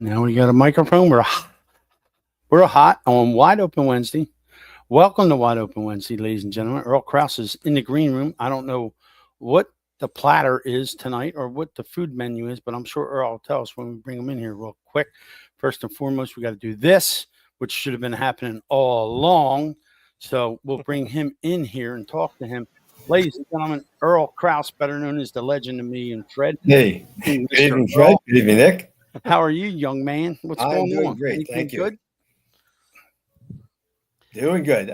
Now we got a microphone. We're hot on Wide Open Wednesday. Welcome to Wide Open Wednesday, ladies and gentlemen. Earl Krause is in the green room. I don't know what the platter is tonight or what the food menu is, but I'm sure Earl will tell us when we bring him in here real quick. First and foremost, we got to do this, which should have been happening all along. So we'll bring him in here and talk to him. Ladies and gentlemen, Earl Krause, better known as the legend of me and Fred. Hey, good evening, Fred. Good evening, Nick. How are you, young man? What's going on? Doing great. Anything Thank you. good? Doing good.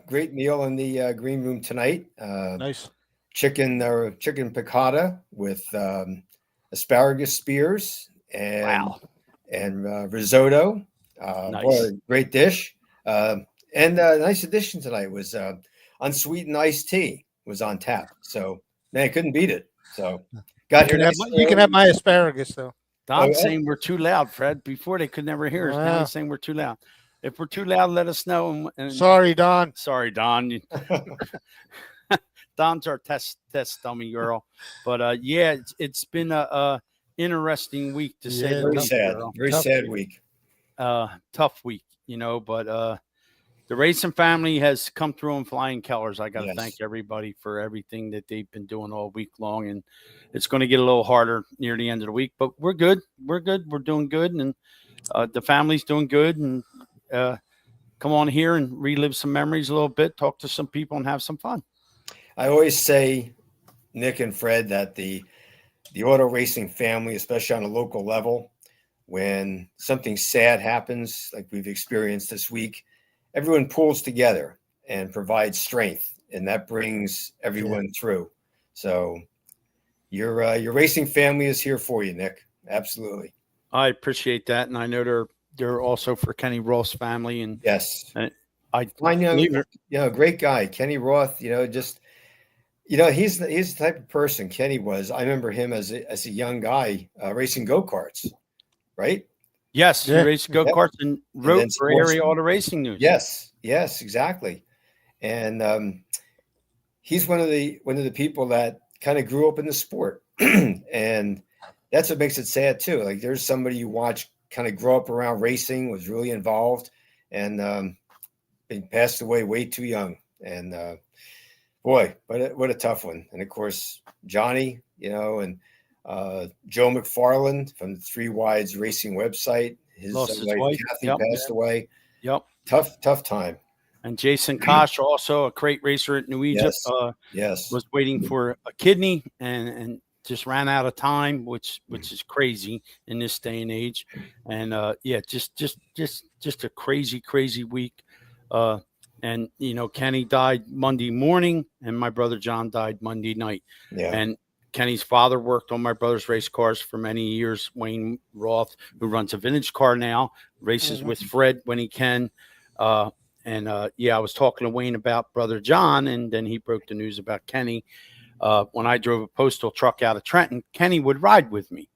Great meal in the green room tonight. Nice. Chicken piccata with asparagus spears and risotto. Nice. What a great dish. And a nice addition tonight was unsweetened iced tea was on tap. So man, I couldn't beat it. So got here. You can have my asparagus though. Don's saying we're too loud, Fred. Before they could never hear us. Now he's saying we're too loud. If we're too loud, let us know. Sorry, Don. Sorry, Don. Don's our test dummy girl. But yeah, it's been a interesting week to say the least. Very sad week. Tough week, but the racing family has come through in flying colors. I got to thank everybody for everything that they've been doing all week long. And it's going to get a little harder near the end of the week, but we're good. We're good. We're doing good. And the family's doing good. And come on here and relive some memories a little bit, talk to some people and have some fun. I always say, Nick and Fred, that the auto racing family, especially on a local level, when something sad happens, like we've experienced this week, everyone pulls together and provides strength, and that brings everyone through. So your racing family is here for you, Nick. Absolutely. I appreciate that, and I know they're also for Kenny Roth's family. And yes, I great guy, Kenny Roth. He's the type of person Kenny was. I remember him as a young guy racing go-karts, right? Yes, he raced go-karts and wrote for Area Auto Racing News. Yes, exactly. And he's one of the people that kind of grew up in the sport, and that's what makes it sad too. Like there's somebody you watch kind of grow up around racing, was really involved, and passed away way too young. And boy, what a tough one. And of course, Johnny, and Joe McFarland from the Three Wides Racing website. His wife Kathy passed away. Yep. Tough time. And Jason Kosh, also a crate racer at New Egypt, was waiting for a kidney and just ran out of time, which is crazy in this day and age. And just a crazy week. And Kenny died Monday morning, and my brother John died Monday night. Yeah. And Kenny's father worked on my brother's race cars for many years. Wayne Roth, who runs a vintage car now, races with Fred when he can. I was talking to Wayne about brother John, and then he broke the news about Kenny. When I drove a postal truck out of Trenton, Kenny would ride with me.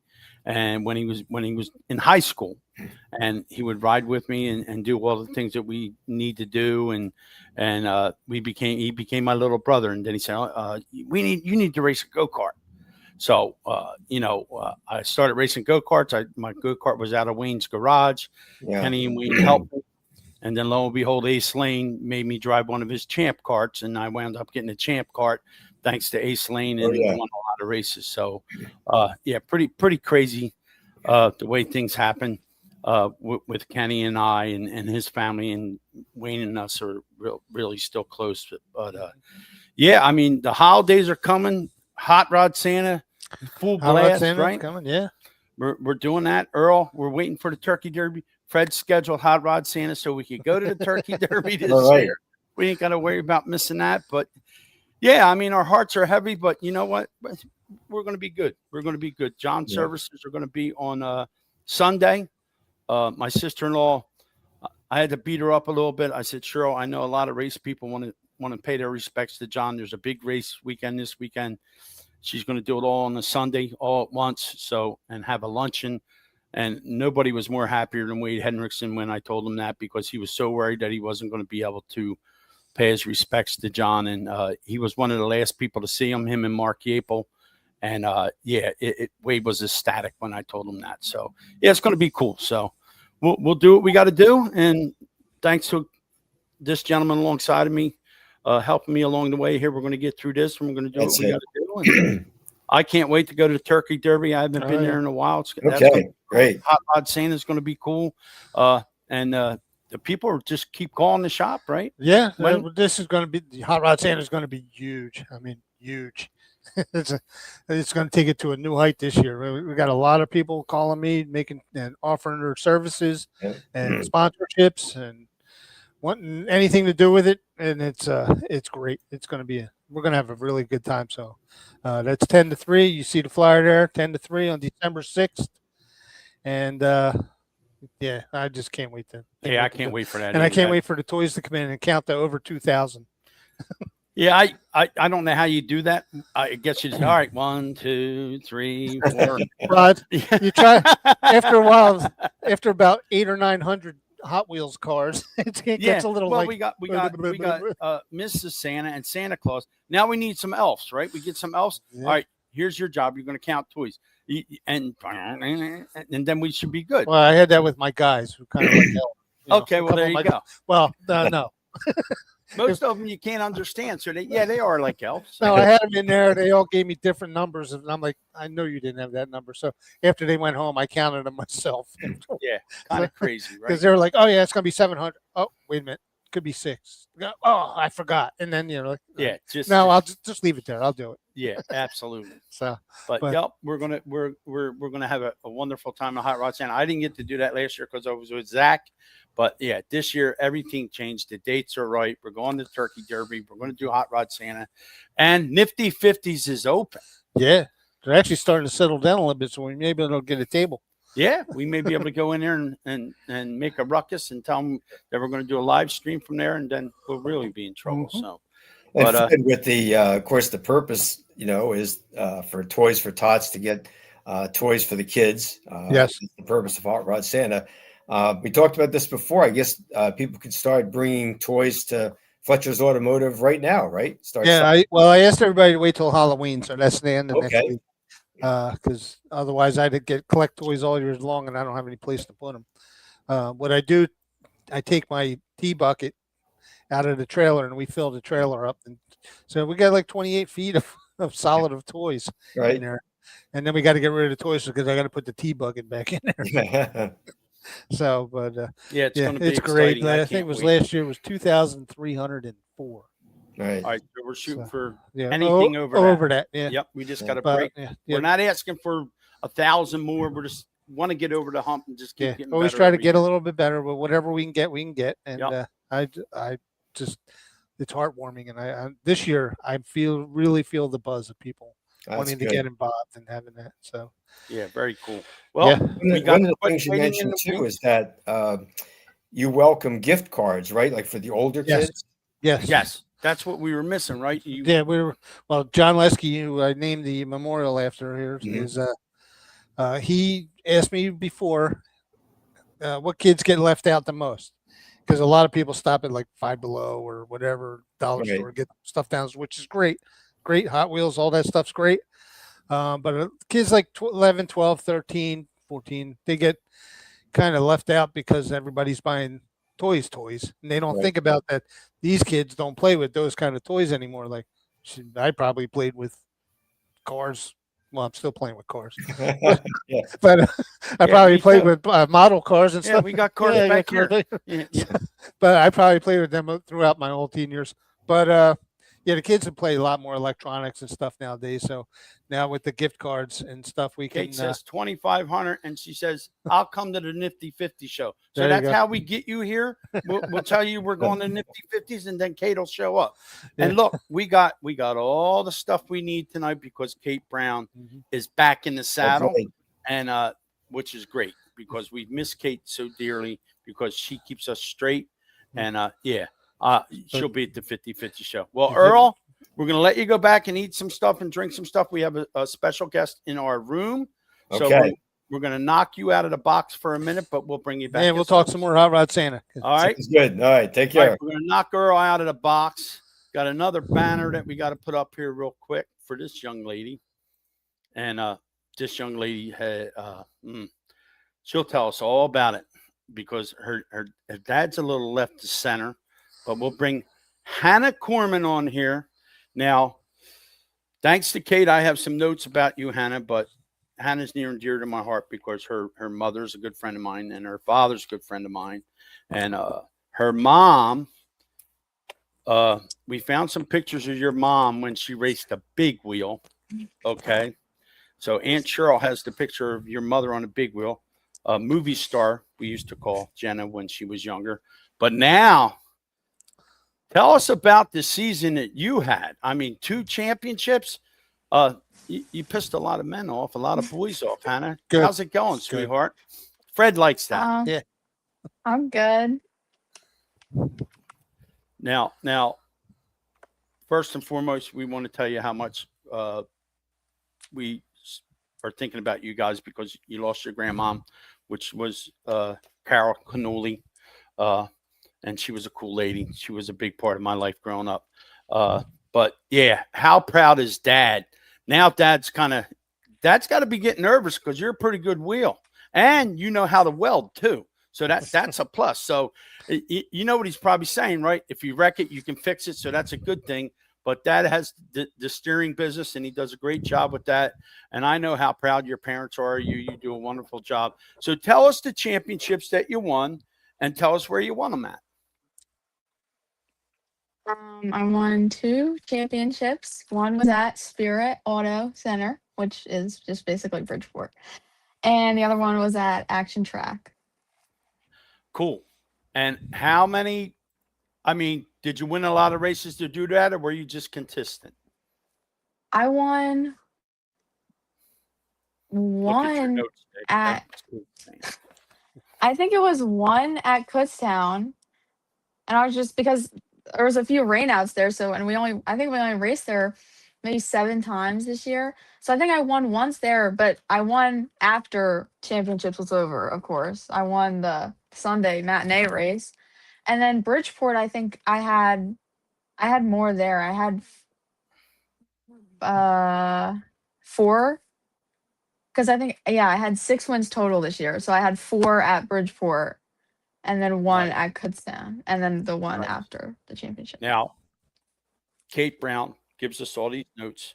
And when he was in high school, and he would ride with me and do all the things that we need to do. And he became my little brother. And then he said, you need to race a go-kart. So, I started racing go-karts. My go-kart was out of Wayne's garage. Yeah. Kenny and Wayne helped me. And then lo and behold, Ace Lane made me drive one of his champ karts. And I wound up getting a champ kart thanks to Ace Lane, and won a lot of races. So, pretty crazy the way things happen with Kenny and I and his family, and Wayne and us are really still close. But the holidays are coming. Hot Rod Santa, full blast, right? Coming, yeah. We're doing that, Earl. We're waiting for the Turkey Derby. Fred scheduled Hot Rod Santa so we could go to the Turkey Derby this year. We ain't got to worry about missing that. But our hearts are heavy. But you know what? We're going to be good. We're going to be good. John's services are going to be on Sunday. My sister-in-law, I had to beat her up a little bit. I said, Cheryl, I know a lot of race people want to pay their respects to John. There's a big race weekend this weekend. She's going to do it all on a Sunday, all at once. So, and have a luncheon. And nobody was more happier than Wade Henriksen when I told him that, because he was so worried that he wasn't going to be able to pay his respects to John. And he was one of the last people to see him and Mark Yapel. And yeah, Wade was ecstatic when I told him that. So yeah, it's going to be cool. So we'll do what we got to do. And thanks to this gentleman alongside of me, helping me along the way here. We're going to get through this, and we're going to do That's what we got to do. And I can't wait to go to the Turkey Derby. I haven't been there in a while. Okay, great. Hot Rod Santa is going to be cool. And the people are just keep calling the shop, right? Yeah, this is going to be the Hot Rod Santa is going to be huge. I mean, huge. It's going to take it to a new height this year. We got a lot of people calling me, making and offering their services and sponsorships and wanting anything to do with it. And it's great. It's going to be we're going to have a really good time. So that's 10-3. You see the flyer there, 10-3 on December 6th. And yeah, I just can't wait to. Yeah, I can't wait for that. And I can't wait for the toys to come in and count to over 2,000. Yeah, I don't know how you do that. I guess you just, all right, 1, 2, 3, 4. Rod, you try after a while, after about 800 or 900 Hot Wheels cars, it gets a little well, like we got Mrs. Santa and Santa Claus. Now we need some elves, right? We get some elves. Yeah. All right, here's your job. You're going to count toys, and then we should be good. Well, I had that with my guys who kind of like okay, well there you go. Well, no. Most of them you can't understand, so they are like elves. No, I had them in there. They all gave me different numbers, and I'm like, I know you didn't have that number. So after they went home, I counted them myself. Yeah, kind of crazy, right? Because they were like, "Oh yeah, it's gonna be 700." Oh, wait a minute, could be 6. Oh, I forgot. And then like, I'll just leave it there. I'll do it. Yeah, absolutely. But yep, we're gonna have a wonderful time at Hot Rod Santa. I didn't get to do that last year because I was with Zach. But yeah, this year everything changed. The dates are right. We're going to Turkey Derby. We're going to do Hot Rod Santa, and Nifty 50s is open. Yeah, they're actually starting to settle down a little bit, so we maybe they'll get a table. Yeah, we may be able to go in there and make a ruckus and tell them that we're going to do a live stream from there, and then we'll really be in trouble. Mm-hmm. So, and with the, of course, the purpose, is for Toys for Tots to get toys for the kids. Yes, the purpose of Hot Rod Santa. We talked about this before. I guess people could start bringing toys to Fletcher's Automotive right now, right? I asked everybody to wait till Halloween, so that's the end of next week. Because otherwise I'd collect toys all year long, and I don't have any place to put them. What I do, I take my tea bucket out of the trailer, and we fill the trailer up, and so we got like 28 feet of solid of toys in there, and then we got to get rid of the toys because I got to put the tea bucket back in there. So, but it's going to be great. I think it was last year was 2,304. Right. All right, so we're shooting for anything over that. Yeah. Yep. We just got to break. We're not asking for 1,000 more. We're just want to get over the hump and just keep getting always better try to get a little bit better, but whatever we can get, we can get. And I just it's heartwarming. And I this year I really feel the buzz of people wanting to get involved and having that. So yeah, very cool. Well, one of the things you mentioned too is that you welcome gift cards, right? Like for the older kids. Yes. That's what we were missing, right? John Lesky, who I named the memorial after here, is he asked me before what kids get left out the most, because a lot of people stop at like Five Below or whatever dollar store, get stuff down, which is great. Hot Wheels, all that stuff's great. But kids like 11, 12, 13, 14, they get kind of left out because everybody's buying toys, and they don't think about that. These kids don't play with those kind of toys anymore. Like I probably played with cars. Well, I'm still playing with cars, but I probably played with model cars and stuff. Yeah, we got cars back here. But I probably played with them throughout my whole teen years. But the kids have played a lot more electronics and stuff nowadays. So now with the gift cards and stuff, we can. Kate says 2,500, and she says, "I'll come to the Nifty 50 show." So that's how we get you here. We'll tell you we're going to Nifty 50s, and then Kate will show up. And look, we got all the stuff we need tonight because Kate Brown is back in the saddle, and which is great because we miss Kate so dearly because she keeps us straight, and she'll be at the 50-50 show. Well, Earl, we're going to let you go back and eat some stuff and drink some stuff. We have a special guest in our room. So we're going to knock you out of the box for a minute, but we'll bring you back. Yeah, we'll talk some more Hot Rod Santa. All right. It's good. All right. Take care. We're going to knock Earl out of the box. Got another banner that we got to put up here real quick for this young lady. and this young lady had she'll tell us all about it because her dad's a little left to center, but we'll bring Hannah Corman on here now. Thanks to Kate, I have some notes about you, Hannah, but Hannah's near and dear to my heart because her mother's a good friend of mine and her father's a good friend of mine, and her mom. We found some pictures of your mom when she raced a big wheel. Okay, so Aunt Cheryl has the picture of your mother on a big wheel, a movie star we used to call Jenna when she was younger, but now. Tell us about the season that you had. I mean, 2 championships. You pissed a lot of men off, a lot of boys off, Hannah. Good. How's it going, sweetheart? Fred likes that. Yeah. I'm good. Now, first and foremost, we want to tell you how much we are thinking about you guys because you lost your grandmom, which was Carol Cannoli. And she was a cool lady. She was a big part of my life growing up. But yeah, how proud is Dad? Now Dad's got to be getting nervous because you're a pretty good wheel, and you know how to weld too. So that's a plus. So you know what he's probably saying, right? If you wreck it, you can fix it. So that's a good thing. But Dad has the steering business, and he does a great job with that. And I know how proud your parents are of you. You do a wonderful job. So tell us the championships that you won, and tell us where you won them at. I won 2 championships. One was at Spirit Auto Center, which is just basically Bridgeport. And the other one was at Action Track. Cool. And how many, I mean, did you win a lot of races to do that, or were you just consistent? I won Look at your one notes, Dave. at, That's cool. I think it was one at Kutztown. And I was just because there was a few rainouts there. So, and I think we only raced there maybe 7 times this year. So I think I won once there, but I won after championships was over, of course. I won the Sunday matinee race. And then Bridgeport, I think I had more there. I had 4 because I think I had 6 wins total this year. So I had 4 at Bridgeport and then 1 Right. at Kutztown and then the one Right. after the championship. Now, Kate Brown gives us all these notes.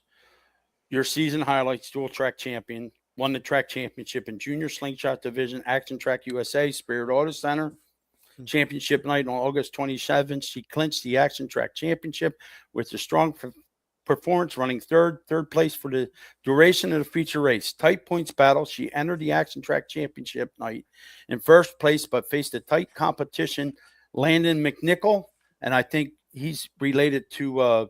Your season highlights: dual track champion, won the track championship in junior slingshot division, Action Track USA, Spirit Auto Center. Championship night on August 27th, she clinched the Action Track Championship with a strong performance, running third place for the duration of the feature race. Tight points battle. She entered the Action Track Championship night in first place, but faced a tight competition, Landon McNichol, and I think he's related to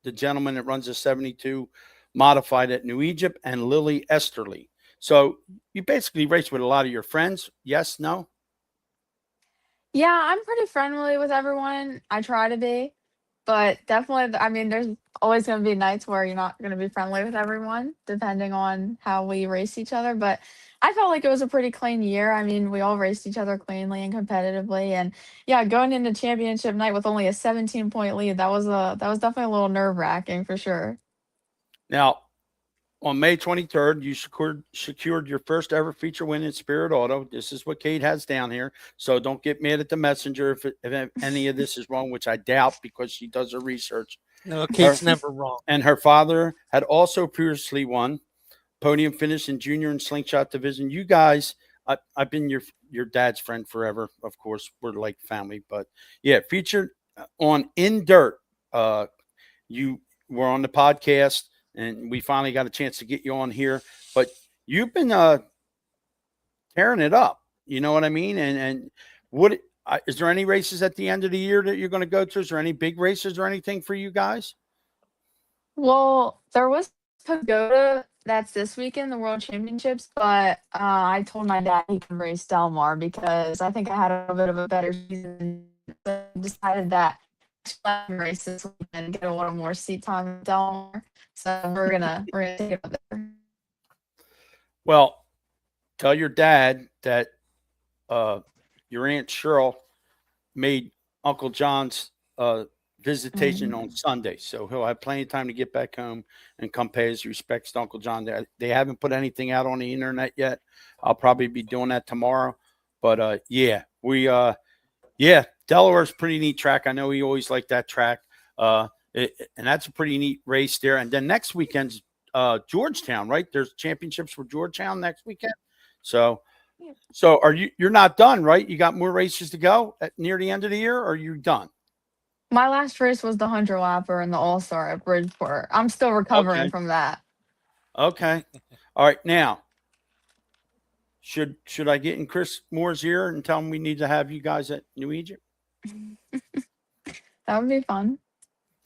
the gentleman that runs the 72 modified at New Egypt, and Lily Esterly. So you basically race with a lot of your friends. Yes, no? Yeah, I'm pretty friendly with everyone. I try to be, but definitely, I mean, there's always going to be nights where you're not going to be friendly with everyone, depending on how we race each other. But I felt like it was a pretty clean year. I mean, we all raced each other cleanly and competitively, and yeah, going into championship night with only a 17-point lead, that was definitely a little nerve-wracking for sure. Now, on May 23rd, you secured your first ever feature win in Spirit Auto. This is what Kate has down here. So don't get mad at the messenger if any of this is wrong, which I doubt because she does her research. No, Kate's never wrong. And her father had also previously won podium finish in junior and slingshot division. You guys, I've been your dad's friend forever. Of course, we're like family. But yeah, featured on In Dirt. You were on the podcast. And we finally got a chance to get you on here, but you've been tearing it up. You know what I mean? And what is there any races at the end of the year that you're going to go to? Is there any big races or anything for you guys? Well, there was Pagoda that's this weekend, the World Championships, but I told my dad he can race Del Mar because I think I had a bit of a better season. So I decided that race this weekend and get a little more seat time at Del Mar. So we're gonna take it up there. Well, tell your dad that your Aunt Cheryl made Uncle John's visitation on Sunday, so he'll have plenty of time to get back home and come pay his respects to Uncle John. They haven't put anything out on the internet yet. I'll probably be doing that tomorrow. But yeah, Delaware's a pretty neat track. I know he always liked that track. And that's a pretty neat race there. And then next weekend's Georgetown, right? There's championships for Georgetown next weekend. So you're not done, right? You got more races to go near the end of the year, or are you done? My last race was the 100 lapper and the All-Star at Bridgeport. I'm still recovering from that. Okay. All right. Now, should I get in Chris Moore's ear and tell him we need to have you guys at New Egypt? That would be fun.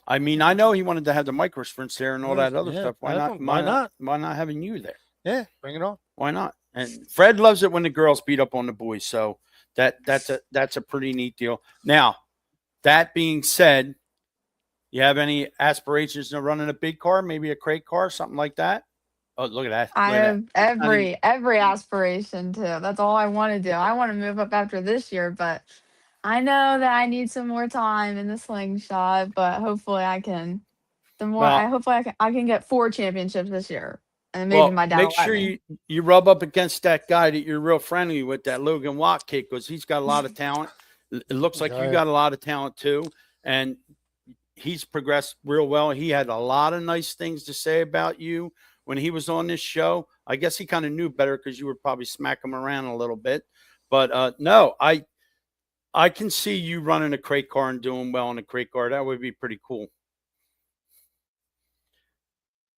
I mean, I know he wanted to have the microsprints there and all that other stuff. Why not? Why not? Why not having you there? Yeah, bring it on. Why not? And Fred loves it when the girls beat up on the boys. So that's a pretty neat deal. Now, that being said, you have any aspirations of running a big car, maybe a crate car, something like that? Oh, look at that. I have every aspiration too. That's all I want to do. I want to move up after this year, but I know that I need some more time in the slingshot, but hopefully I can. I can get 4 championships this year, and maybe my dad. Make sure you rub up against that guy that you're real friendly with, that Logan Watt kid, because he's got a lot of talent. It looks like you got a lot of talent too, and he's progressed real well. He had a lot of nice things to say about you when he was on this show. I guess he kind of knew better because you would probably smack him around a little bit. But no, I can see you running a crate car and doing well in a crate car. That would be pretty cool.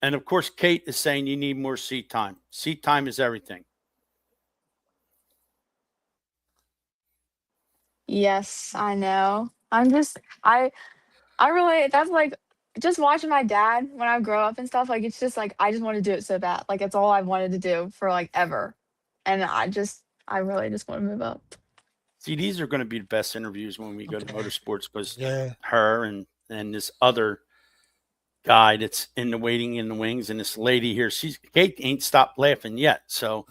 And of course, Kate is saying you need more seat time. Seat time is everything. Yes, I know. I really, that's like just watching my dad when I grow up and stuff. Like, it's just like, I just want to do it so bad. Like, it's all I've wanted to do for like ever. And I really just want to move up. See, these are going to be the best interviews when we go to motorsports, because her and this other guy that's in the waiting in the wings, and this lady here, Kate ain't stopped laughing yet. So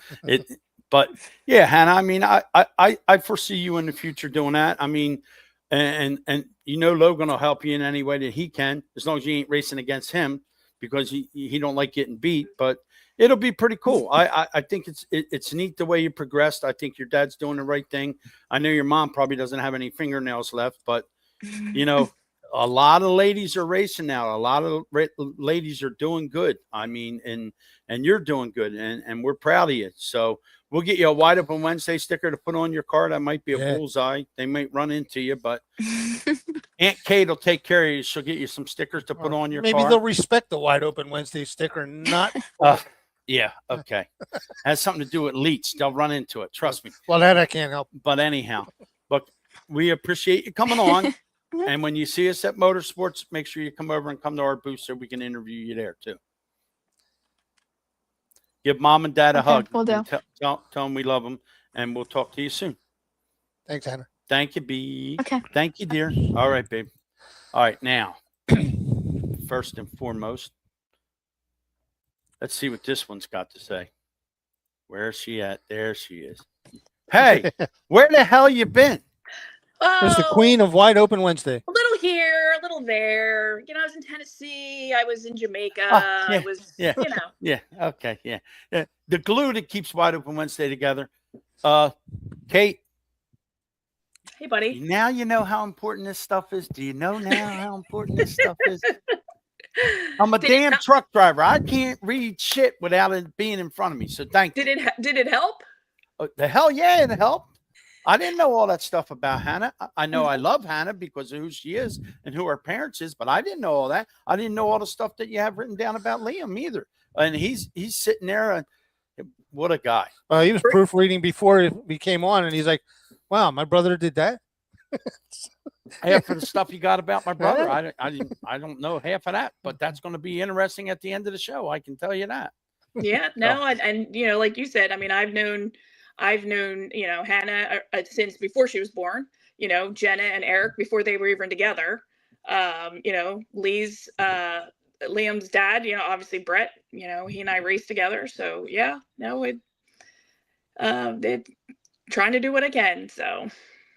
but yeah, Hannah, I mean, I foresee you in the future doing that. I mean, and Logan will help you in any way that he can, as long as you ain't racing against him, because he don't like getting beat. But it'll be pretty cool. I think it's neat the way you progressed. I think your dad's doing the right thing. I know your mom probably doesn't have any fingernails left, but a lot of ladies are racing now. A lot of ladies are doing good. I mean, and you're doing good, and we're proud of you. So we'll get you a Wide Open Wednesday sticker to put on your car. That might be a bullseye. They might run into you, but Aunt Kate will take care of you. She'll get you some stickers to put on your car. Maybe they'll respect the Wide Open Wednesday sticker, not. Yeah, okay. Has something to do with leaks. They'll run into it. Trust me. Well, that I can't help. But anyhow, but we appreciate you coming on. And when you see us at Motorsports, make sure you come over and come to our booth so we can interview you there too. Give mom and dad a hug. We'll do. Tell them we love them, and we'll talk to you soon. Thanks, Hannah. Thank you, B. Okay. Thank you, dear. All right, babe. All right, now, first and foremost, let's see what this one's got to say. Where's she at? There she is. Hey, where the hell you been? There's the queen of Wide Open Wednesday. A little here, a little there. I was in Tennessee. I was in Jamaica. Yeah, I was, yeah. Yeah. Okay. Yeah. The glue that keeps Wide Open Wednesday together. Kate. Hey, buddy. Now you know how important this stuff is. Do you know now how important this stuff is? I'm a damn truck driver. I can't read shit without it being in front of me. So thank you. Did it help? The hell yeah, it helped. I didn't know all that stuff about Hannah. I know I love Hannah because of who she is and who her parents is, but I didn't know all that. I didn't know all the stuff that you have written down about Liam either. And he's sitting there, and what a guy. He was proofreading before we came on, and he's like, "Wow, my brother did that." Half of the stuff you got about my brother, I don't know half of that, but that's going to be interesting at the end of the show. I can tell you that. Yeah, no, and like you said, I mean, I've known Hannah since before she was born. Jenna and Eric before they were even together. Liam's dad. Obviously Brett. He and I raced together. So yeah, no, they're trying to do what I can. So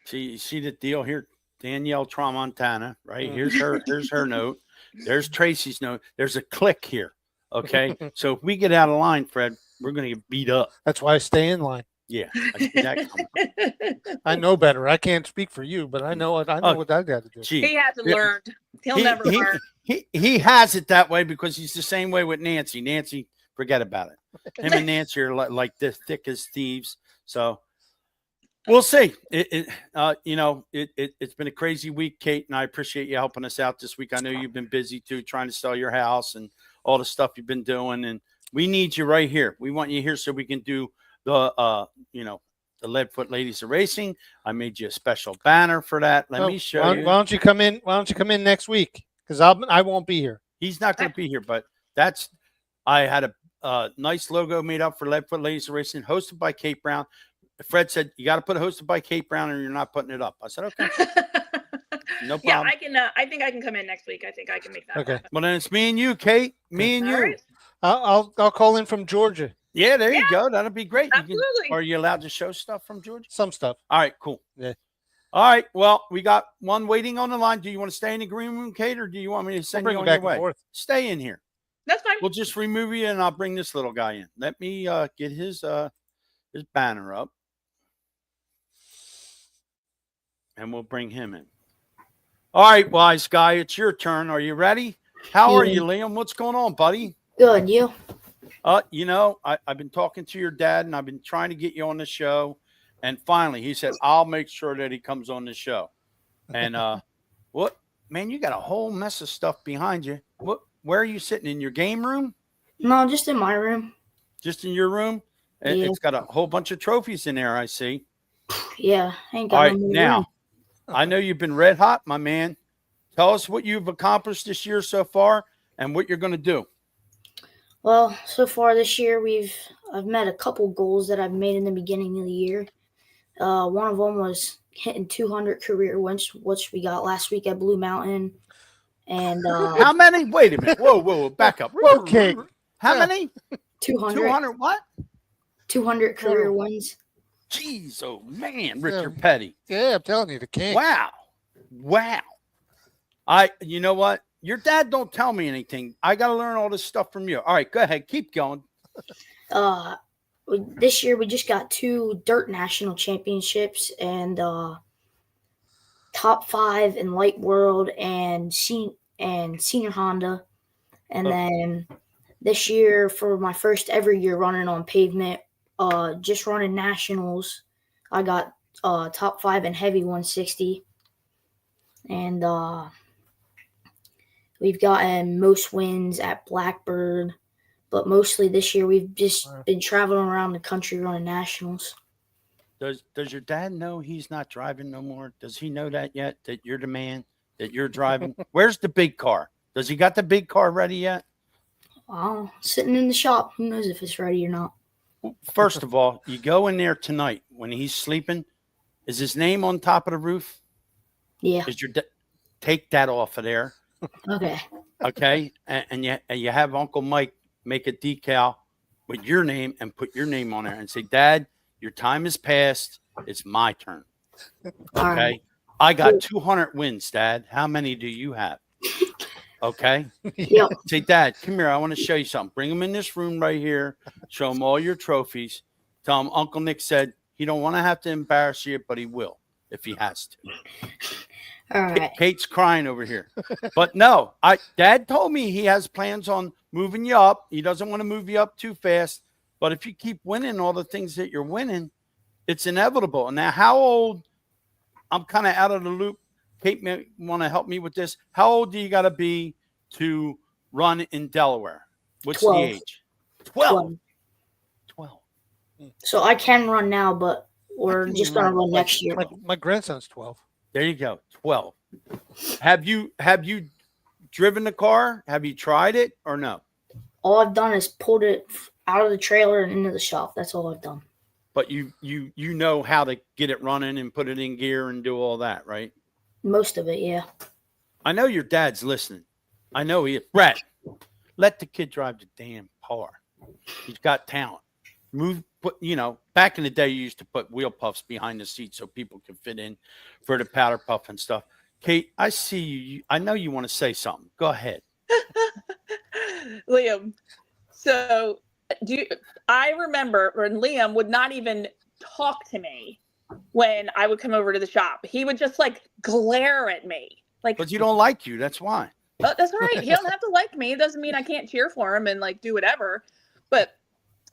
see the deal here. Danielle Tramontana, right? Here's her note. There's Tracy's note. There's a click here. Okay. So if we get out of line, Fred, we're going to get beat up. That's why I stay in line. Yeah. I see that coming. I know better. I can't speak for you, but I know what I got to do. Gee, He hasn't learned. He'll never learn. He has it that way because he's the same way with Nancy. Nancy, forget about it. Him and Nancy are like this thick as thieves. So we'll see. It's been a crazy week, Kate, and I appreciate you helping us out this week. I know you've been busy too, trying to sell your house and all the stuff you've been doing, and we need you right here. We want you here so we can do the Leadfoot Ladies of Racing. I made you a special banner for that. Let me show you. Why don't you come in? Why don't you come in next week? Because I won't be here. He's not going to be here, but I had a nice logo made up for Leadfoot Ladies of Racing, hosted by Kate Brown. Fred said, you got to put hosted by Kate Brown or you're not putting it up. I said, okay. No problem. Yeah, I can. I think I can come in next week. I think I can make that. Okay. happen. Well, then it's me and you, Kate. Me and All you. right. I'll call in from Georgia. Yeah, there you go. That'll be great. Absolutely. Are you allowed to show stuff from Georgia? Some stuff. All right, cool. Yeah. All right. Well, we got one waiting on the line. Do you want to stay in the green room, Kate, or do you want me to send you on your way? Stay in here. That's fine. We'll just remove you, and I'll bring this little guy in. Let me get his banner up, and we'll bring him in. All right, wise guy, it's your turn. Are you ready? How are you, Liam? What's going on, buddy? Good, you? I've been talking to your dad, and I've been trying to get you on the show. And finally, he said, I'll make sure that he comes on the show. And what, man, you got a whole mess of stuff behind you. Where are you sitting? In your game room? No, just in my room. Just in your room? Yeah. It's got a whole bunch of trophies in there, I see. Yeah, I ain't got All right, no now, room. I know you've been red hot, my man. Tell us what you've accomplished this year so far and what you're going to do. Well, so far this year, I've met a couple goals that I've made in the beginning of the year. One of them was hitting 200 career wins, which we got last week at Blue Mountain. And how many? Wait a minute. Whoa, back up. Okay. How many? 200. 200 what? 200 career wins. Jeez, oh man, Richard Petty. Yeah, I'm telling you, the king. Wow. You know what? Your dad don't tell me anything. I got to learn all this stuff from you. All right, go ahead. Keep going. This year we just got 2 dirt national championships and top 5 in light world and senior Honda. And then this year, for my first ever year running on pavement, just running nationals, I got top 5 in heavy 160. And we've gotten most wins at Blackbird. But mostly this year, we've just been traveling around the country running nationals. Does your dad know he's not driving no more? Does he know that yet, that you're the man, that you're driving? Where's the big car? Does he got the big car ready yet? Oh, sitting in the shop. Who knows if it's ready or not? First of all, you go in there tonight when he's sleeping. Is his name on top of the roof? Yeah. Take that off of there. Okay. Okay. And you have Uncle Mike make a decal with your name and put your name on there and say, Dad, your time has passed. It's my turn. Okay. Right. I got 200 wins, Dad. How many do you have? Okay. Yep. Say, Dad, come here. I want to show you something. Bring him in this room right here. Show him all your trophies. Tell him Uncle Nick said he don't want to have to embarrass you, but he will if he has to. All right. Kate's crying over here. But no, Dad told me he has plans on moving you up. He doesn't want to move you up too fast. But if you keep winning all the things that you're winning, it's inevitable. And now, how old? I'm kind of out of the loop. Kate may want to help me with this. How old do you got to be to run in Delaware? What's 12. the age? 12. 12. So I can run now, but we're just going to run next year. My grandson's 12. There you go. 12. Have you driven the car? Have you tried it or no? All I've done is pulled it out of the trailer and into the shop. That's all I've done. But you know how to get it running and put it in gear and do all that, right? Most of it, yeah. I know your dad's listening. I know he is. Brett, let the kid drive the damn car. He's got talent. put, back in the day, you used to put wheel puffs behind the seat so people could fit in for the powder puff and stuff. Kate, I see you. I know you want to say something. Go ahead. Liam, so I remember when Liam would not even talk to me when I would come over to the shop. He would just like glare at me. Like, But you don't like you. That's why. That's all right. He don't have to like me. It doesn't mean I can't cheer for him and like do whatever. But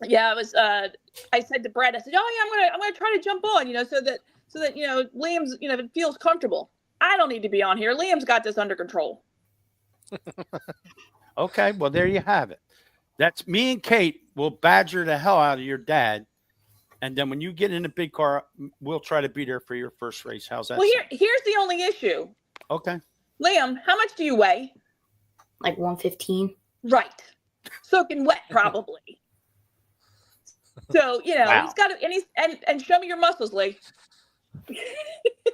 yeah, it was. I said to Brett, I said, "Oh yeah, I'm gonna try to jump on, so that Liam's, feels comfortable. I don't need to be on here. Liam's got this under control." Okay, well there you have it. That's me and Kate will badger the hell out of your dad, and then when you get in a big car, we'll try to be there for your first race. How's that? Well, here's the only issue. Okay. Liam, how much do you weigh? Like 115. Right. Soaking wet, probably. So, Wow. he's got to, and show me your muscles, Lee.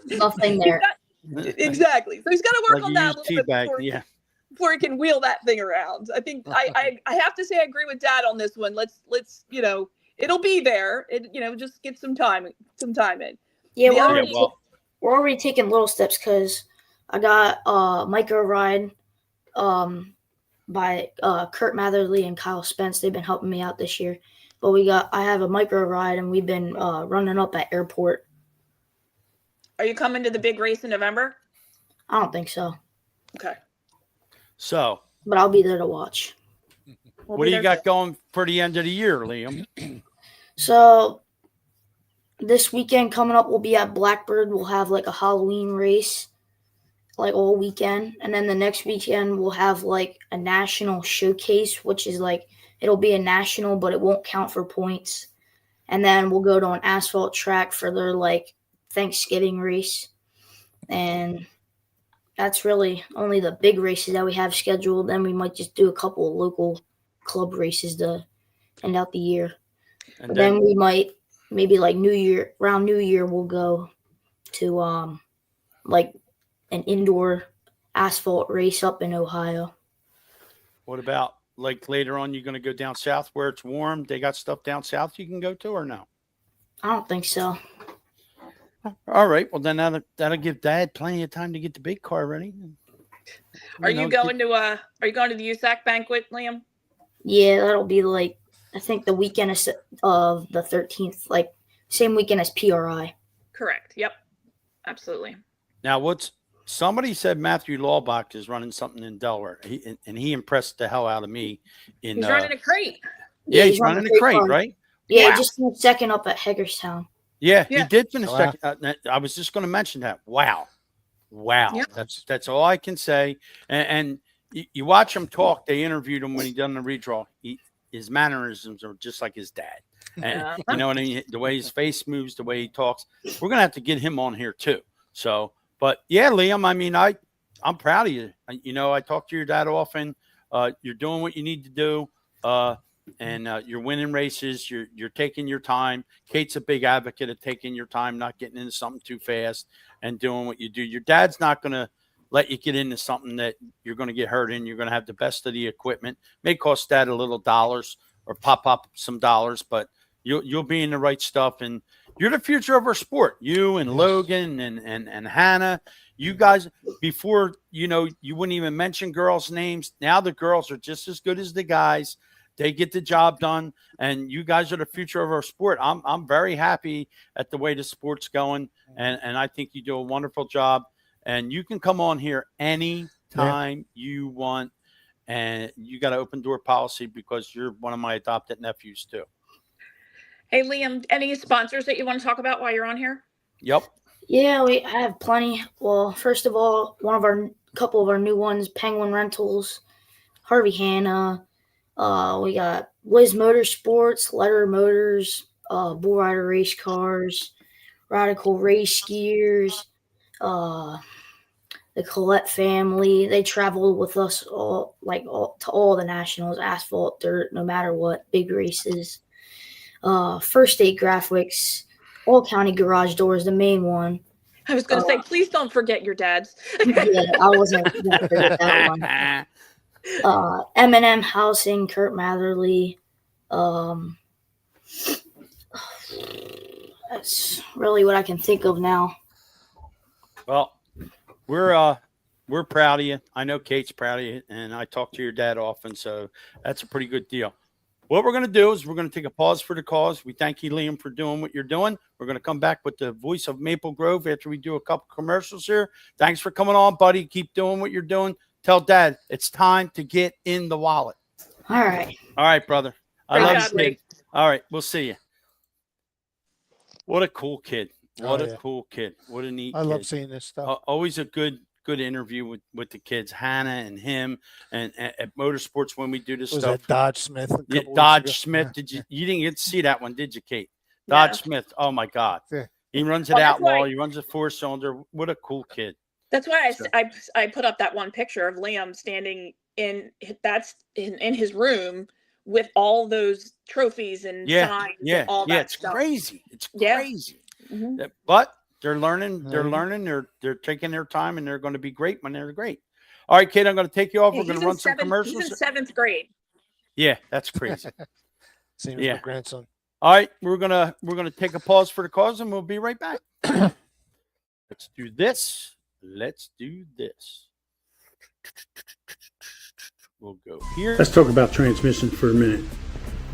Nothing there. Exactly. So he's got to work Like on you that use a little bit before he can wheel that thing around. I think I have to say I agree with Dad on this one. Let's it'll be there. Just get some time in. Yeah, The we're already taking little steps because I got micro ride by Kurt Matherly and Kyle Spence. They've been helping me out this year. But I have a micro ride and we've been running up at airport. Are you coming to the big race in November? I don't think so. Okay. So, but I'll be there to watch. What do you got going for the end of the year, Liam? So this weekend coming up, we'll be at Blackbird. We'll have like a Halloween race, like all weekend. And then the next weekend, we'll have like a national showcase, which is like, it'll be a national, but it won't count for points. And then we'll go to an asphalt track for their like Thanksgiving race. And that's really only the big races that we have scheduled. Then we might just do a couple of local club races to end out the year. And then we might maybe like around New Year, we'll go to like an indoor asphalt race up in Ohio. What about like later on? You're going to go down south where it's warm? They got stuff down south you can go to, or no? I don't think so. All right. Well, then that'll give Dad plenty of time to get the big car ready. Are you going to the USAC banquet, Liam? Yeah, that'll be like, I think the weekend of the 13th, like same weekend as PRI. Correct. Yep. Absolutely. Now, somebody said Matthew Laubach is running something in Delaware, he impressed the hell out of me. He's running a crate. Yeah, he's running a crate, right? Yeah, wow. Just finished second up at Hagerstown. Yeah, he did finish second. I was just going to mention that. Wow. Yep. That's all I can say. And you watch him talk. They interviewed him when he done the redraw. His mannerisms are just like his dad. And you know what I mean? The way his face moves, the way he talks. We're gonna have to get him on here too. So, but yeah, Liam. I mean, I'm proud of you. I talk to your dad often. You're doing what you need to do, and you're winning races. You're taking your time. Kate's a big advocate of taking your time, not getting into something too fast, and doing what you do. Your dad's not gonna let you get into something that you're going to get hurt in. You're going to have the best of the equipment. May cost Dad a little dollars or pop up some dollars, but you'll be in the right stuff. And you're the future of our sport. You and Logan and Hannah, you guys, before, you wouldn't even mention girls' names. Now the girls are just as good as the guys. They get the job done, and you guys are the future of our sport. I'm very happy at the way the sport's going, and I think you do a wonderful job. And you can come on here anytime you want. And you got an open door policy because you're one of my adopted nephews too. Hey, Liam, any sponsors that you want to talk about while you're on here? Yep. I have plenty. Well, first of all, couple of our new ones, Penguin Rentals, Harvey Hanna. We got Wiz Motorsports, Letter Motors, Bull Rider Race Cars, Radical Race Gears, the Collette family. They traveled with us to all the nationals, asphalt, dirt, no matter what, big races. First Aid Graphics, All County Garage Doors, the main one. I was going to say, please don't forget your dad's. Yeah, I wasn't going to forget that one. M&M Housing, Kurt Matherly. That's really what I can think of now. Well, we're proud of you. I know Kate's proud of you, and I talk to your dad often, so that's a pretty good deal. What we're going to do is we're going to take a pause for the cause. We thank you, Liam, for doing what you're doing. We're going to come back with the voice of Maple Grove after we do a couple commercials here. Thanks for coming on, buddy. Keep doing what you're doing. Tell Dad it's time to get in the wallet. All right. All right, brother. I Great love job, you. Lee. All right, we'll see you. What a cool kid. What Oh, a yeah. cool kid. What a neat I kid. love seeing this stuff. Always a good interview with the kids, Hannah and him, and at Motorsports when we do this Was stuff. that Dodge Smith? Yeah, Dodge Smith. You didn't get to see that one, did you, Kate? Dodge No. Smith. Oh my God. Yeah. He runs it Well, that's Outlaw. why- He runs a 4-cylinder. What a cool kid. That's why So- I put up that one picture of Liam standing in his room with all those trophies and signs and all that it's stuff. crazy. It's Yeah. crazy. Mhm. But they're learning. They're Mhm. learning. They're taking their time, and they're going to be great when they're great. All right, Kate, I'm going to take you off. Yeah, We're going he's to in run some commercials. He's in 7th grade. Yeah, that's crazy. Same Yeah. as my grandson. All right, we're gonna take a pause for the cause, and we'll be right back. Let's do this. We'll go here. Let's talk about transmissions for a minute.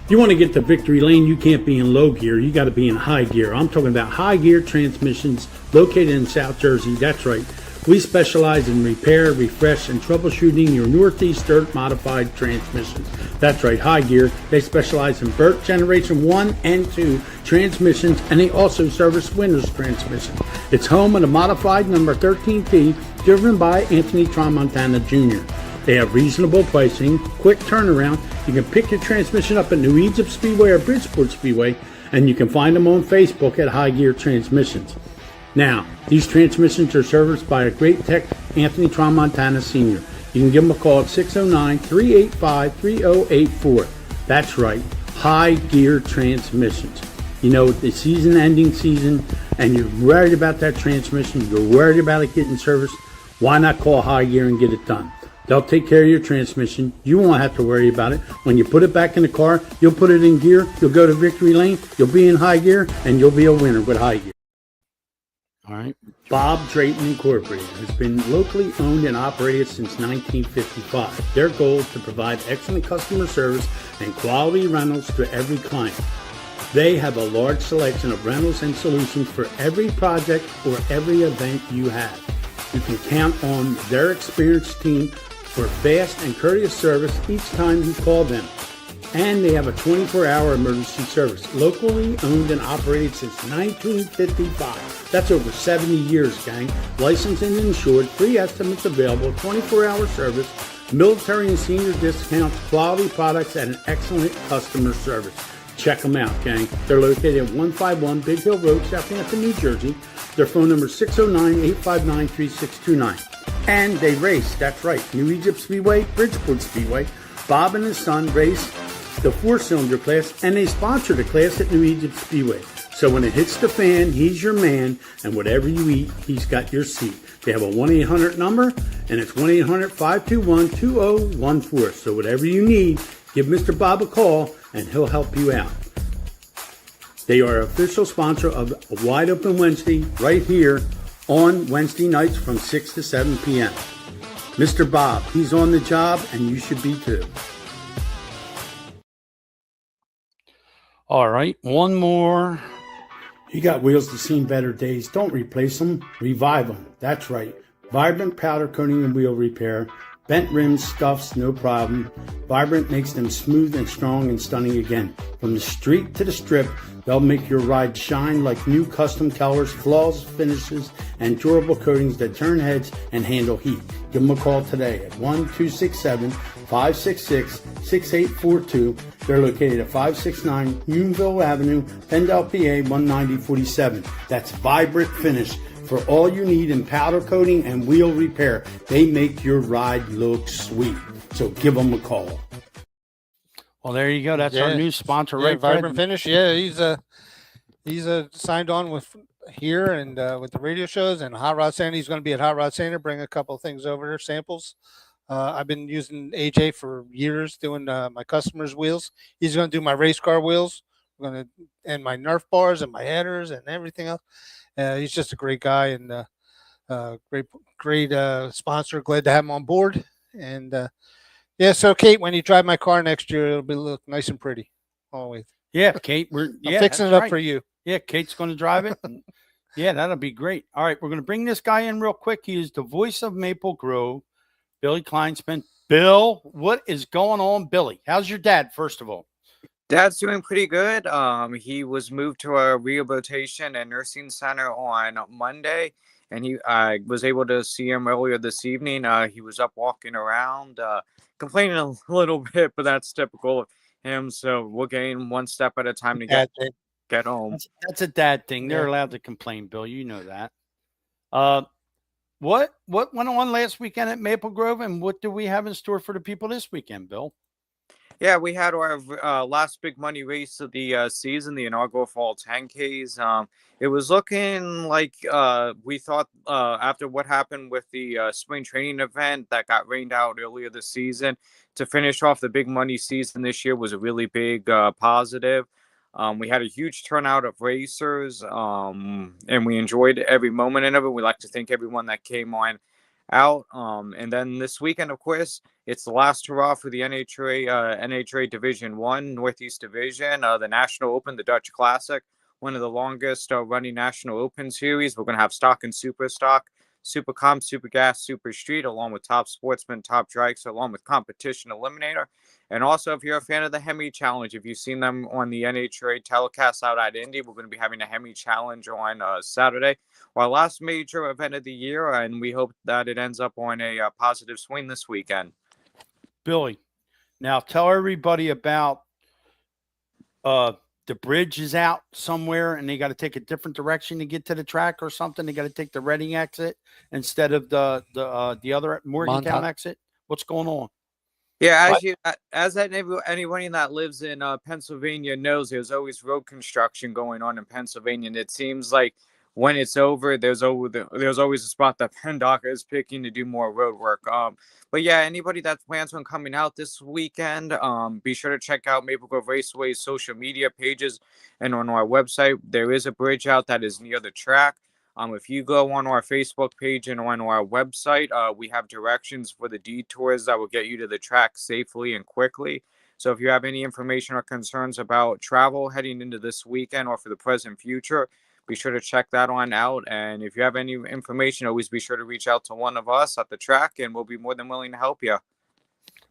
You want to get to victory lane, you can't be in low gear. You got to be in high gear. I'm talking about high gear transmissions located in South Jersey. That's right. We specialize in repair, refresh, and troubleshooting your Northeast Dirt modified transmissions. That's right, high gear. They specialize in Burt Generation 1 and 2 transmissions, and they also service Winters transmissions. It's home of the modified number 13T, driven by Anthony Tramontana Jr. They have reasonable pricing, quick turnaround. You can pick your transmission up at New Egypt Speedway or Bridgeport Speedway, and you can find them on Facebook at High Gear Transmissions. Now, these transmissions are serviced by a great tech, Anthony Tramontana Sr. You can give him a call at 609-385-3084. That's right, High Gear Transmissions. You know, the season-ending season, and you're worried about that transmission, you're worried about it getting serviced, why not call High Gear and get it done? They'll take care of your transmission. You won't have to worry about it. When you put it back in the car, you'll put it in gear, you'll go to victory lane, you'll be in high gear, and you'll be a winner with high gear. All right. Bob Drayton Incorporated has been locally owned and operated since 1955. Their goal is to provide excellent customer service and quality rentals to every client. They have a large selection of rentals and solutions for every project or every event you have. You can count on their experienced team for fast and courteous service each time you call them. And they have a 24-hour emergency service, locally owned and operated since 1955. That's over 70 years, gang. Licensed and insured, free estimates available, 24-hour service, military and senior discounts, quality products, and an excellent customer service. Check them out, gang. They're located at 151 Big Hill Road, Southampton, New Jersey. Their phone number is 609-859-3629. And they race, that's right, New Egypt Speedway, Bridgeport Speedway. Bob and his son race the 4-cylinder class, and they sponsor the class at New Egypt Speedway. So when it hits the fan, he's your man, and whatever you eat, he's got your seat. They have a 1-800 number, and it's 1-800-521-2014. So whatever you need, give Mr. Bob a call, and he'll help you out. They are official sponsor of Wide Open Wednesday right here on Wednesday nights from 6 to 7 p.m. Mr. Bob, he's on the job, and you should be too. All right. One more. You got wheels to see better days. Don't replace them, revive them. That's right. Vibrant powder coating and wheel repair. Bent rims, scuffs, no problem. Vibrant makes them smooth and strong and stunning again. From the street to the strip, they'll make your ride shine like new custom colors, flawless finishes, and durable coatings that turn heads and handle heat. Give them a call today at 1-267-566-6842. They're located at 569 Unionville Avenue, Pendle, PA 19047. That's Vibrant Finish. For all you need in powder coating and wheel repair, they make your ride look sweet. So give them a call. Well, there you go. That's our new sponsor, Yeah, right? Fred? Vibrant Finish. Yeah, he's signed on with here and with the radio shows and Hot Rod Santa. He's going to be at Hot Rod Santa, bring a couple of things over there, samples. I've been using AJ for years doing my customers' wheels. He's going to do my race car wheels and my Nerf bars and my headers and everything else. He's just a great guy and great sponsor. Glad to have him on board. And yeah, so Kate, when you drive my car next year, it'll look nice and pretty. Always. Yeah, Kate, I'm fixing it up for you. Yeah, Kate's going to drive it. Yeah, that'll be great. All right, we're going to bring this guy in real quick. He is the voice of Maple Grove, Billy Kleinsman. Bill, what is going on, Billy? How's your dad, first of all? Dad's doing pretty good. He was moved to a rehabilitation and nursing center on Monday, and I was able to see him earlier this evening. He was up walking around, complaining a little bit, but that's typical of him. So we're getting one step at a time to get home. That's a dad thing. They're allowed to complain, Bill. You know that. What went on last weekend at Maple Grove, and what do we have in store for the people this weekend, Bill? Yeah, we had our last big money race of the season, the inaugural Fall 10Ks. It was looking like we thought after what happened with the spring training event that got rained out earlier this season, to finish off the big money season this year was a really big positive. We had a huge turnout of racers, and we enjoyed every moment of it. We'd like to thank everyone that came on out. And then this weekend, of course, it's the last hurrah for the NHRA Division 1 Northeast Division, the National Open, the Dutch Classic, one of the longest running National Open series. We're going to have stock and super stock, super comp, super gas, super street, along with top sportsman, top drikes, along with competition eliminator. And also, if you're a fan of the Hemi Challenge, if you've seen them on the NHRA telecast out at Indy, we're going to be having a Hemi Challenge on Saturday, our last major event of the year, and we hope that it ends up on a positive swing this weekend. Billy, now tell everybody about the bridge is out somewhere, and they got to take a different direction to get to the track or something. They got to take the Reading exit instead of the other Morgantown exit. What's going on? Yeah, as anybody that lives in Pennsylvania knows, there's always road construction going on in Pennsylvania, and it seems like when it's over, there's always a spot that PennDOT is picking to do more road work. But yeah, anybody that plans on coming out this weekend, be sure to check out Maple Grove Raceway's social media pages and on our website. There is a bridge out that is near the track. If you go on our Facebook page and on our website, we have directions for the detours that will get you to the track safely and quickly. So if you have any information or concerns about travel heading into this weekend or for the present future, be sure to check that on out. And if you have any information, always be sure to reach out to one of us at the track, and we'll be more than willing to help you.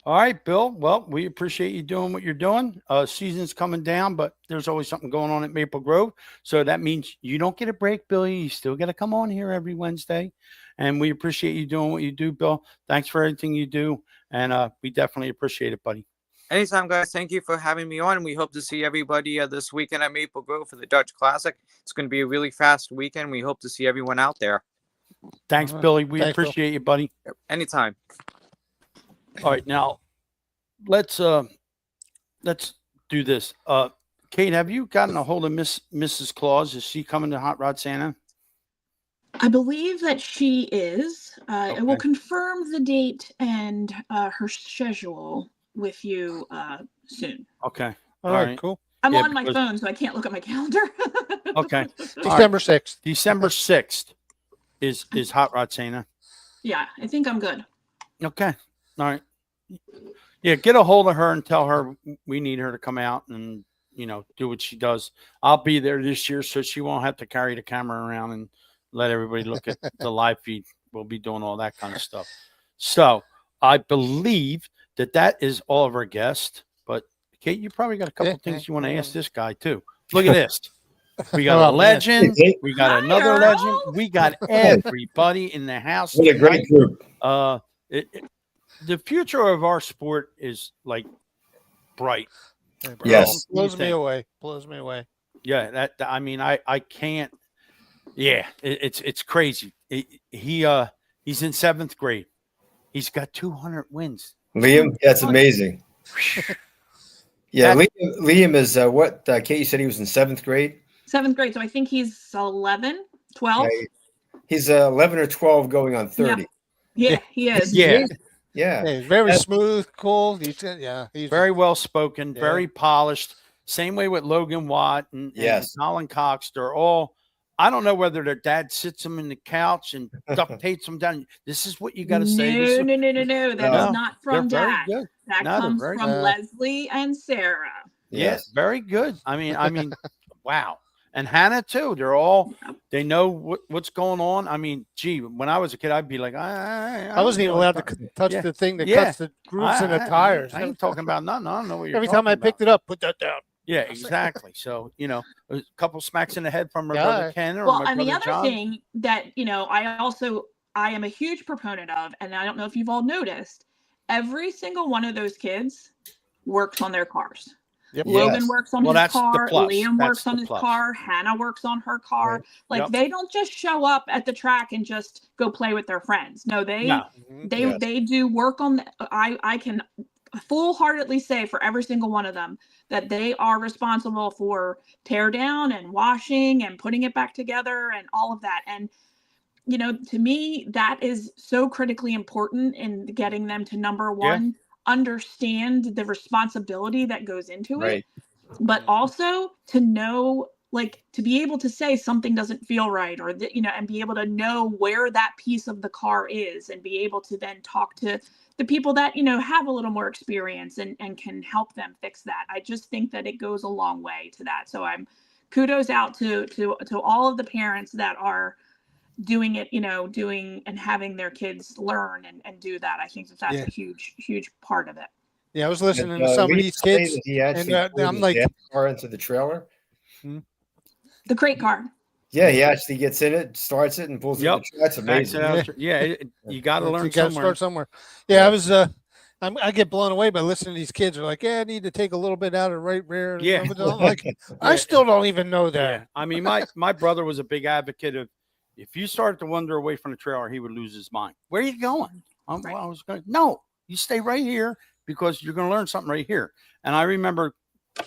All right, Bill. Well, we appreciate you doing what you're doing. Season's coming down, but there's always something going on at Maple Grove. So that means you don't get a break, Billy. You still got to come on here every Wednesday. And we appreciate you doing what you do, Bill. Thanks for everything you do. And we definitely appreciate it, buddy. Anytime, guys. Thank you for having me on. We hope to see everybody this weekend at Maple Grove for the Dutch Classic. It's going to be a really fast weekend. We hope to see everyone out there. Thanks, Billy. We appreciate you, buddy. Anytime. All right, now let's do this. Kate, have you gotten a hold of Mrs. Claus? Is she coming to Hot Rod Santa? I believe that she is. I will confirm the date and her schedule with you soon. Okay. All right, cool. I'm on my phone, so I can't look at my calendar. Okay. December 6th. December 6th is Hot Rod Santa. Yeah, I think I'm good. Okay. All right. Yeah, get a hold of her and tell her we need her to come out and, do what she does. I'll be there this year, so she won't have to carry the camera around and let everybody look at the live feed. We'll be doing all that kind of stuff. So I believe that is all of our guests. But, Kate, you probably got a couple things you want to ask this guy, too. Look at this. We got a legend. We got another legend. We got everybody in the house. What a great group. The future of our sport is like bright. Yes. Blows me away. Yeah. I can't. Yeah. It's crazy. He's in 7th grade. He's got 200 wins. Liam, that's amazing. Yeah. Liam is what Kate, you said he was in 7th grade. 7th grade. So I think he's 11, 12. Yeah, he's 11 or 12 going on 30. Yeah, he is. Yeah. Yeah. Hey, very smooth, cool. He's very well spoken, very polished. Same way with Logan Watt and Yes. Colin Cox. They're all, I don't know whether their dad sits them in the couch and duct tapes them down. This is what you got to say. This No. That No, is not from they're very Dad. good. That No, they're comes very from good. Leslie and Sarah. Yes. Yeah, very good. I mean, wow. And Hannah too. They're all, they know what's going on. I mean, gee, when I was a kid, I'd be like, I wasn't even allowed to touch Yeah. the thing that Yeah. cuts the grooves in the tires. I ain't talking about nothing. I don't know what you're Every time I talking picked about. it up, put that down. Yeah, exactly. So, a couple smacks in the head from my Yeah. brother Ken or Well, my and the brother other John. thing that, I am a huge proponent of, and I don't know if you've all noticed, every single one of those kids works on their cars. Yep. Logan Yes. works on Well, his that's the car. plus. Liam That's works on the his plus. car. Hannah works on her car. Right. Like Yep. they don't just show up at the track and just go play with their friends. No, they No. Yes. they do work on. I can full-heartedly say for every single one of them that they are responsible for tear down and washing and putting it back together and all of that. And to me, that is so critically important in getting them to number one, understand the responsibility that goes into it, Right. but also to know, like, to be able to say something doesn't feel right, or and be able to know where that piece of the car is, and be able to then talk to the people that have a little more experience and can help them fix that. I just think that it goes a long way to that. So I'm kudos out to all of the parents that are doing it, doing and having their kids learn and do that. I think that's a huge part of it. Yeah, I was listening And, to some of we these say kids. that he actually and, pulled I'm his like- dad's car into the trailer. The crate car. Yeah, he actually gets in it, starts it, and pulls it. Yep. In the trailer. That's amazing. You got to learn You got to somewhere. start somewhere. Yeah, I was. I get blown away by listening to these kids. They're like, "Yeah, I need to take a little bit out of right rear." Yeah. I'm like, I still don't even know that. Yeah. I mean, my brother was a big advocate of, if you started to wander away from the trailer, he would lose his mind. Where are you going? Right. I was going, no, you stay right here because you're going to learn something right here. And I remember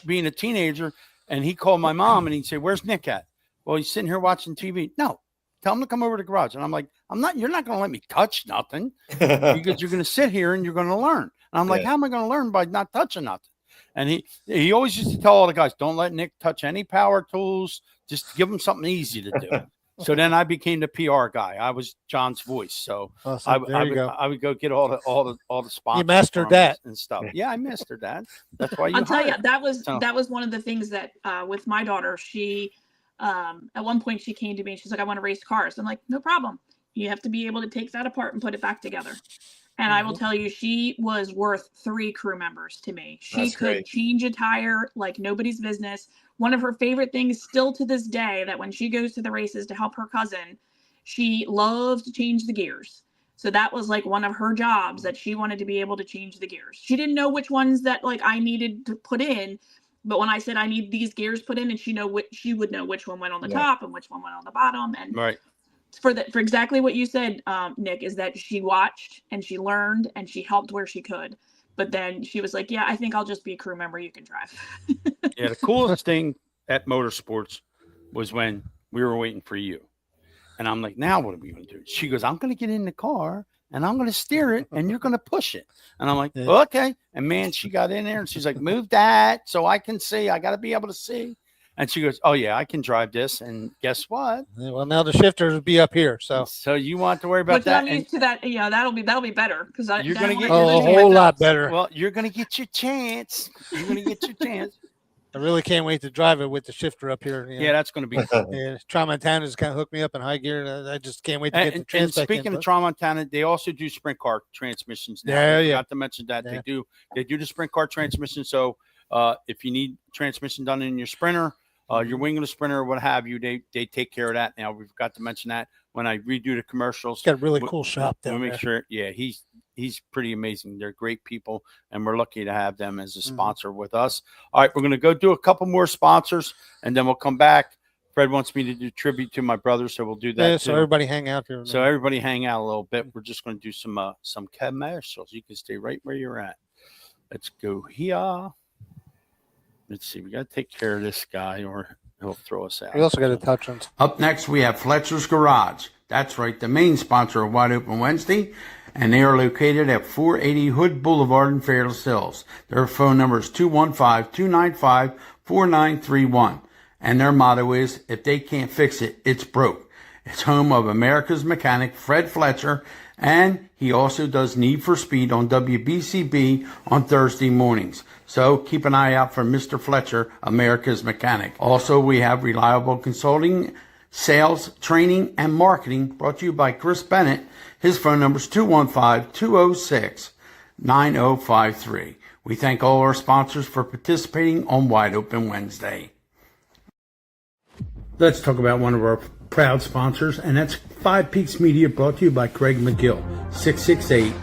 being a teenager, and he called my mom and he'd say, "Where's Nick at?" "Well, he's sitting here watching TV." "No, tell him to come over to the garage." And I'm like, you're not going to let me touch nothing because you're going to sit here and you're going to learn. And I'm like, Yeah. how am I going to learn by not touching nothing? And he always used to tell all the guys, don't let Nick touch any power tools. Just give him something easy to do. So then I became the PR guy. I was John's voice. So Awesome. I would go get all the sponsors. You mastered for him that. and stuff. Yeah, I mastered that. That's why I'll tell you, hired. that was one of the things that with my daughter, she at one point she came to me and she's like, "I want to race cars." I'm like, "No problem. You have to be able to take that apart and put it back together." And I will tell you, she was worth 3 crew members to me. She That's could great. change a tire like nobody's business. One of her favorite things still to this day, that when she goes to the races to help her cousin, she loves to change the gears. So that was like one of her jobs, that she wanted to be able to change the gears. She didn't know which ones that like I needed to put in, but when I said I need these gears put in, and she would know which one went on the Yeah. top and which one went on the bottom. And Right. for exactly what you said, Nick, is that she watched and she learned and she helped where she could. But then she was like, "Yeah, I think I'll just be a crew member. You can drive." Yeah, the coolest thing at motorsports was when we were waiting for you. And I'm like, now what are we going to do? She goes, "I'm going to get in the car and I'm going to steer it and you're going to push it." And I'm like, Yeah. "Okay." And man, she got in there and she's like, "Move that so I can see. I got to be able to see." And she goes, "Oh yeah, I can drive this." And guess what? Well, now the shifters will be up here. So You want to worry about Which that? I'm And used to that. That'll be better because You're gonna get- a whole lot better. well, you're going to get your chance. You're going to get your chance. I really can't wait to drive it with the shifter up here. Yeah, that's going to be cool. Yeah, Tramontana's kind of hooked me up in high gear. And I just can't wait to get the And trans back speaking in. of Tramontana, they also do sprint car transmissions now. Yeah, I yeah. forgot to mention that Yeah. they do the sprint car transmission. So if you need transmission done in your Sprinter, your wingless Sprinter, or what have you, they take care of that now. We forgot to mention that when I redo the commercials. It's got a really We'll- cool shop We'll down make there. sure. Yeah, he's pretty amazing. They're great people, and we're lucky to have them as a Mm-hmm. sponsor with us. All right, we're going to go do a couple more sponsors, and then we'll come back. Fred wants me to do tribute to my brother, so we'll do that. Yeah, so too. everybody hang out here. So everybody hang out a little bit. We're just going to do some commercials. You can stay right where you're at. Let's go here. Let's see. We got to take care of this guy, or he'll throw us out. We also got to touch on. Up next, we have Fletcher's Garage. That's right, the main sponsor of Wide Open Wednesday, and they are located at 480 Hood Boulevard in Fairless Hills. Their phone number is 4931. And their motto is, if they can't fix it, it's broke. It's home of America's mechanic, Fred Fletcher, and he also does Need for Speed on WBCB on Thursday mornings. So keep an eye out for Mr. Fletcher, America's mechanic. Also, we have reliable consulting, sales, training, and marketing brought to you by Chris Bennett. His phone number is 215-206-9053. We thank all our sponsors for participating on Wide Open Wednesday. Let's talk about one of our proud sponsors, and that's Five Peaks Media, brought to you by Craig McGill, 668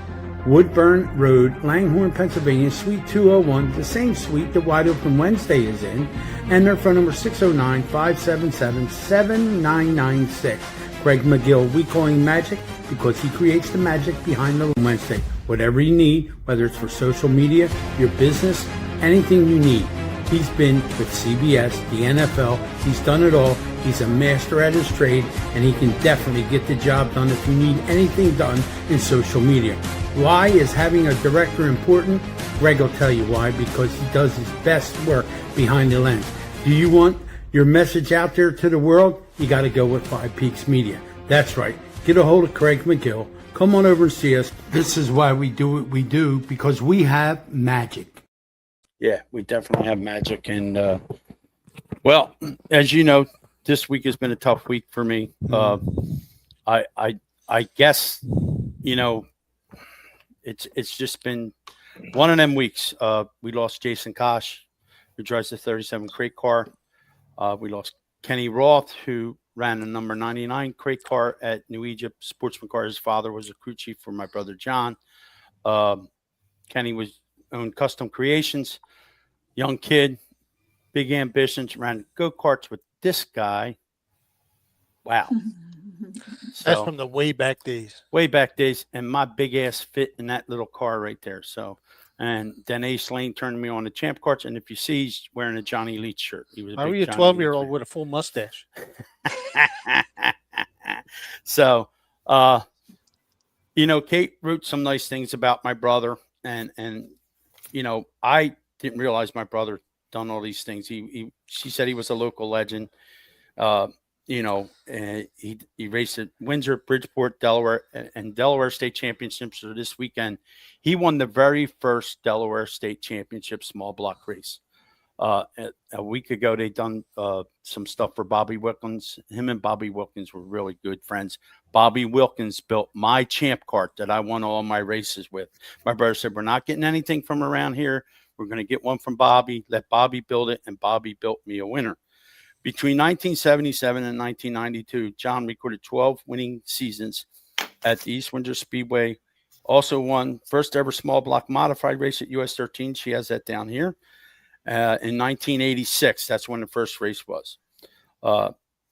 Woodburn Road, Langhorne, Pennsylvania, Suite 201, the same suite that Wide Open Wednesday is in, and their phone number 609-577-7996. Craig McGill, we call him Magic because he creates the magic behind the Wednesday. Whatever you need, whether it's for social media, your business, anything you need. He's been with CBS, the NFL. He's done it all. He's a master at his trade, and he can definitely get the job done if you need anything done in social media. Why is having a director important? Greg will tell you why, because he does his best work behind the lens. Do you want your message out there to the world? You got to go with Five Peaks Media. That's right. Get a hold of Craig McGill. Come on over and see us. This is why we do what we do, because we have magic. Yeah, we definitely have magic. And, well, as you know, this week has been a tough week for me. I guess, you know, it's just been one of them weeks. We lost Jason Kosh, who drives the 37 crate car. We lost Kenny Roth, who ran the number 99 crate car at New Egypt Sportsman Car. His father was a crew chief for my brother John. Kenny owned Custom Creations. Young kid, big ambitions, ran go-karts with this guy. Wow. That's from the way back days. Way back days. And my big ass fit in that little car right there. So, and then Ace Lane turned me on the Champ Karts. And if you see, he's wearing a Johnny Leach shirt. He was. Are you a 12-year-old with a full mustache? So, you know, Kate wrote some nice things about my brother. And you know, I didn't realize my brother done all these things. She said he was a local legend. You know, he raced at Windsor, Bridgeport, Delaware, and Delaware State Championships. So this weekend, he won the very first Delaware State Championship small block race. A week ago, they done some stuff for Bobby Wilkins. Him and Bobby Wilkins were really good friends. Bobby Wilkins built my Champ Kart that I won all my races with. My brother said, we're not getting anything from around here. We're going to get one from Bobby. Let Bobby build it, and Bobby built me a winner. Between 1977 and 1992, John recorded 12 winning seasons at the East Windsor Speedway. Also won first ever small block modified race at US 13. She has that down here. In 1986, that's when the first race was.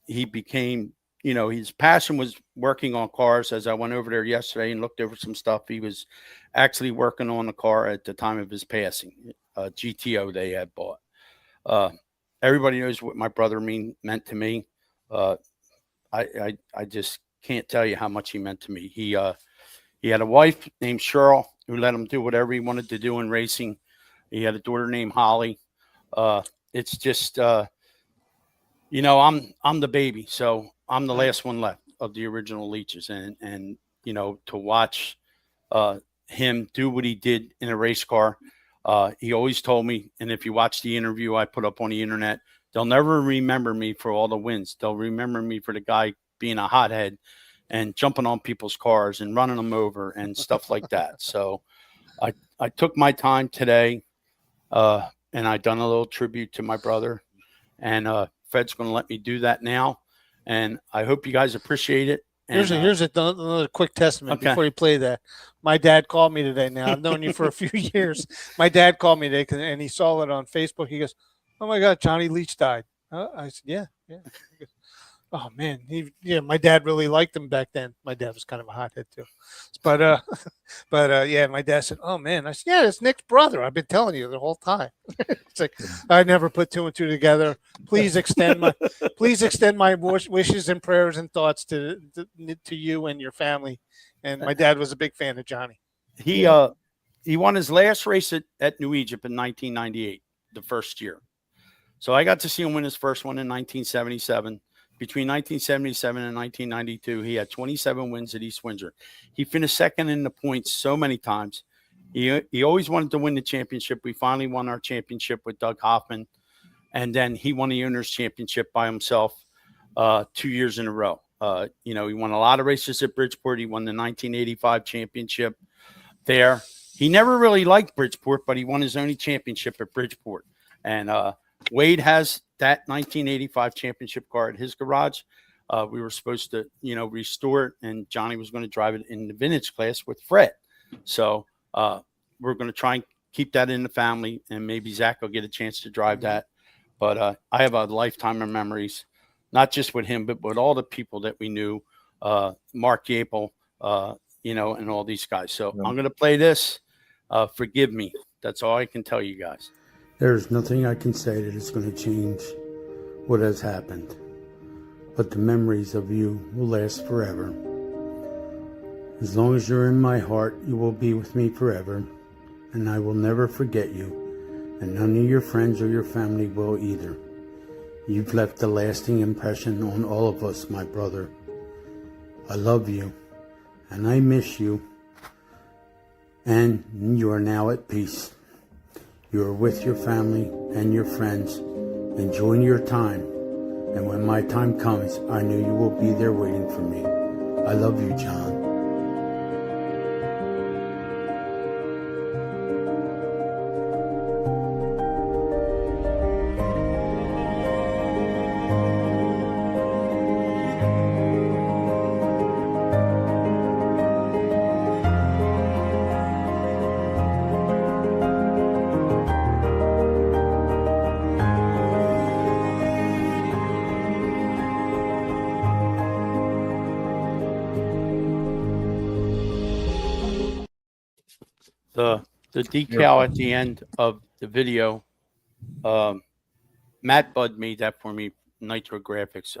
He became, you know, his passion was working on cars. As I went over there yesterday and looked over some stuff, he was actually working on a car at the time of his passing, GTO they had bought. Everybody knows what my brother meant to me. I just can't tell you how much he meant to me. He had a wife named Cheryl who let him do whatever he wanted to do in racing. He had a daughter named Holly. It's just, you know, I'm the baby, so I'm the last one left of the original Leaches, and you know, to watch him do what he did in a race car. He always told me, and if you watch the interview I put up on the internet, they'll never remember me for all the wins. They'll remember me for the guy being a hothead and jumping on people's cars and running them over and stuff like that. So I took my time today, and I done a little tribute to my brother, and Fred's going to let me do that now. And I hope you guys appreciate it. And, Here's another quick testament before you play that. My dad called me today. Now, I've known you for a few years. My dad called me today, and he saw it on Facebook. He goes, "Oh my God, Johnny Leach died." I said, "Yeah." He goes, "Oh man, my dad really liked him back then." My dad was kind of a hothead too, but yeah, my dad said, "Oh man," I said, "Yeah, it's Nick's brother. I've been telling you the whole time." It's like I never put two and two together. Please extend my wishes and prayers and thoughts to you and your family. And my dad was a big fan of Johnny. He won his last race at New Egypt in 1998, the first year. So I got to see him win his first one in 1977. Between 1977 and 1992, he had 27 wins at East Windsor. He finished second in the points so many times. He always wanted to win the championship. We finally won our championship with Doug Hoffman. And then he won the Owners' Championship by himself 2 years in a row. He won a lot of races at Bridgeport. He won the 1985 championship there. He never really liked Bridgeport, but he won his only championship at Bridgeport. And Wade has that 1985 championship car at his garage. We were supposed to, restore it, and Johnny was going to drive it in the vintage class with Fred. So we're going to try and keep that in the family, and maybe Zach will get a chance to drive that. But I have a lifetime of memories, not just with him, but with all the people that we knew, Mark Yapel, and all these guys. So I'm going to play this. Forgive me. That's all I can tell you guys. There's nothing I can say that is going to change what has happened, but the memories of you will last forever. As long as you're in my heart, you will be with me forever, and I will never forget you, and none of your friends or your family will either. You've left a lasting impression on all of us, my brother. I love you, and I miss you, and you are now at peace. You are with your family and your friends, enjoying your time, and when my time comes, I know you will be there waiting for me. I love you, John. The decal at the end of the video, Matt Budd made that for me, Nitro Graphics.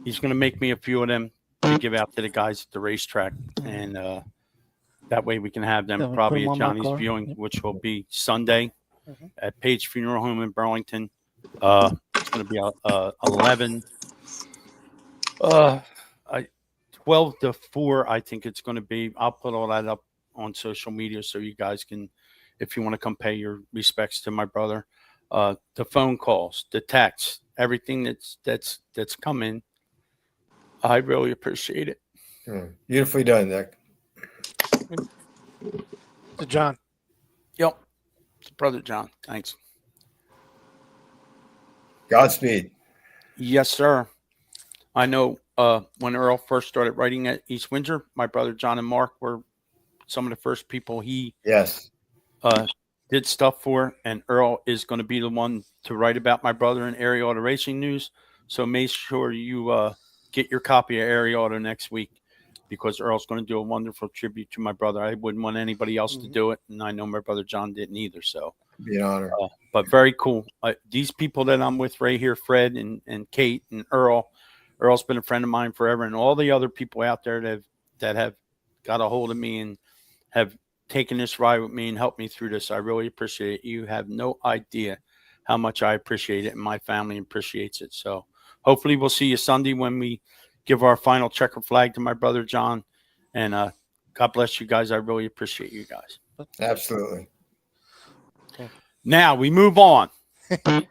He's going to make me a few of them to give out to the guys at the racetrack, and that way we can have them probably at Johnny's viewing, which will be Sunday at Page Funeral Home in Burlington. It's going to be 12 to 4, I think it's going to be. I'll put all that up on social media so you guys can, if you want to come pay your respects to my brother. The phone calls, the texts, everything that's come in, I really appreciate it. Beautifully done, Nick. To John. Yep. It's Brother John. Thanks. Godspeed. Yes, sir. I know when Earl first started writing at East Windsor, my brother John and Mark were some of the first people he did stuff for, and Earl is going to be the one to write about my brother in Area Auto Racing News. So make sure you get your copy of Area Auto next week, because Earl's going to do a wonderful tribute to my brother. I wouldn't want anybody else to do it, and I know my brother John didn't either. So be an honor. But very cool. These people that I'm with right here, Fred and Kate and Earl. Earl's been a friend of mine forever, and all the other people out there that have got a hold of me and have taken this ride with me and helped me through this. I really appreciate it. You have no idea how much I appreciate it, and my family appreciates it. So hopefully we'll see you Sunday when we give our final checker flag to my brother John. And God bless you guys. I really appreciate you guys. Absolutely. Now we move on. Well,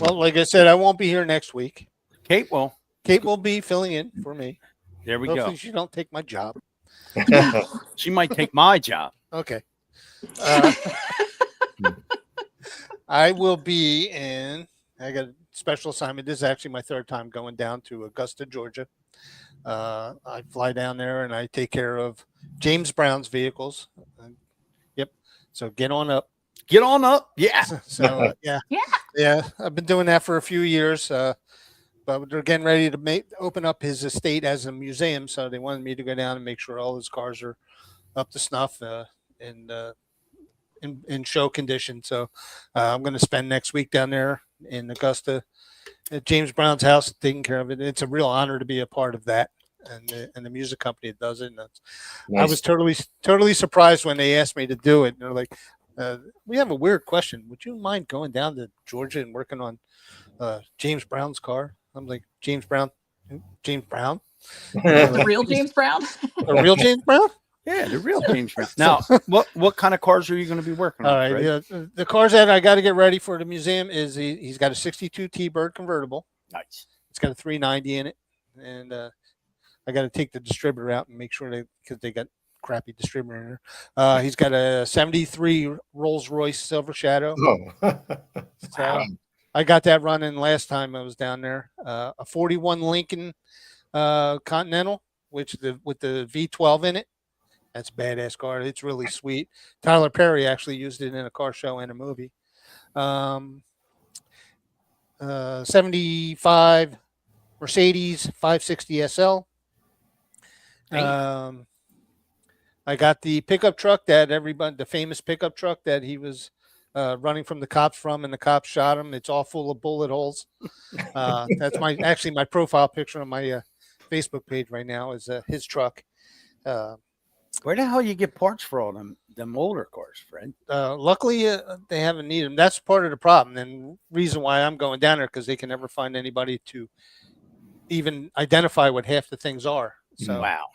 like I said, I won't be here next week. Kate will. Kate will be filling in for me. There we Hopefully go. she don't take my job. She might take my job. Okay. I will be in. I got a special assignment. This is actually my third time going down to Augusta, Georgia. I fly down there and I take care of James Brown's vehicles. Yep. So get on up. Get on up. Yeah. So yeah. I've been doing that for a few years. But they're getting ready to open up his estate as a museum. So they wanted me to go down and make sure all his cars are up to snuff and in show condition. So I'm going to spend next week down there in Augusta at James Brown's house, taking care of it. It's a real honor to be a part of that, and the music company that does it. And Nice. I was totally surprised when they asked me to do it. And they're like, We have a weird question. Would you mind going down to Georgia and working on James Brown's car? I'm like, James Brown? James Brown? The real James Brown. A real James Brown? Yeah, the real James Brown. Now, what kind of cars are you going to be working on? All right. Fred? Yeah, the cars that I got to get ready for the museum is he's got a 62 T-Bird convertible. Nice. It's got a 390 in it. And I got to take the distributor out and make sure because they got crappy distributor in there. He's got a 73 Rolls-Royce Silver Shadow. Oh. So I got that running last time I was down there. A 41 Lincoln Continental, with the V12 in it. That's a badass car. It's really sweet. Tyler Perry actually used it in a car show and a movie. 75 Mercedes 560 SL. I got the pickup truck that the famous pickup truck that he was running from the cops and the cops shot him. It's all full of bullet holes. That's my profile picture on my Facebook page right now is his truck. Where the hell you get parts for all them older cars, Fred? Luckily, they haven't needed them. That's part of the problem, and reason why I'm going down there because they can never find anybody to even identify what half the things are. So wow.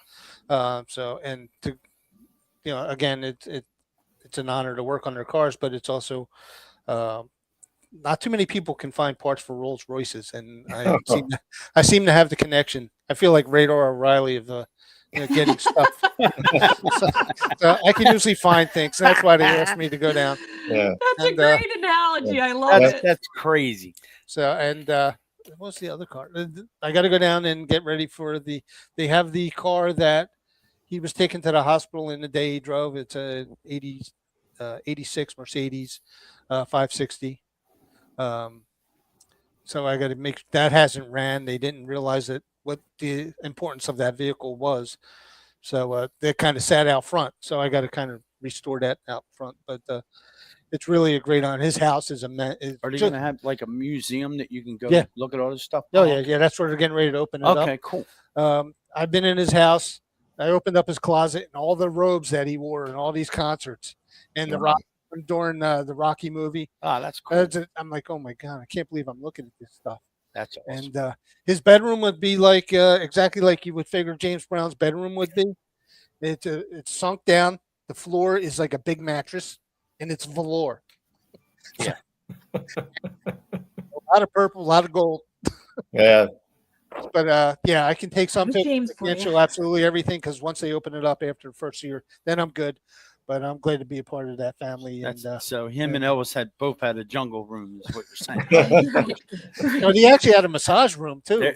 And to again, it's an honor to work on their cars, but it's also not too many people can find parts for Rolls Royces, and I seem to have the connection. I feel like Radar O'Reilly of the. Getting stuff. so I can usually find things. That's why they asked me to go down. Yeah. That's a great analogy. I love it. That's crazy. So, and what's the other car? I got to go down and get ready for they have the car that he was taken to the hospital in the day he drove. It's a 86 Mercedes 560. So I got to make that hasn't ran. They didn't realize what the importance of that vehicle was. So they kind of sat out front. So I got to kind of restore that out front. But it's really a great on. His house is Are they going to have like a museum that you can go look at all this stuff? Oh, yeah. That's where they're getting ready to open it up. Okay, cool. I've been in his house. I opened up his closet and all the robes that he wore in all these concerts and during the Rocky movie. Oh, that's cool. I'm like, oh my God, I can't believe I'm looking at this stuff. That's awesome. And his bedroom would be like exactly like you would figure James Brown's bedroom would be. It's sunk down. The floor is like a big mattress, and it's velour. Yeah. A lot of purple, a lot of gold. Yeah. But I can take some pictures. I can't show absolutely everything because once they open it up after the first year, then I'm good. But I'm glad to be a part of that family. So him and Elvis both had a jungle room, is what you're saying. He actually had a massage room too.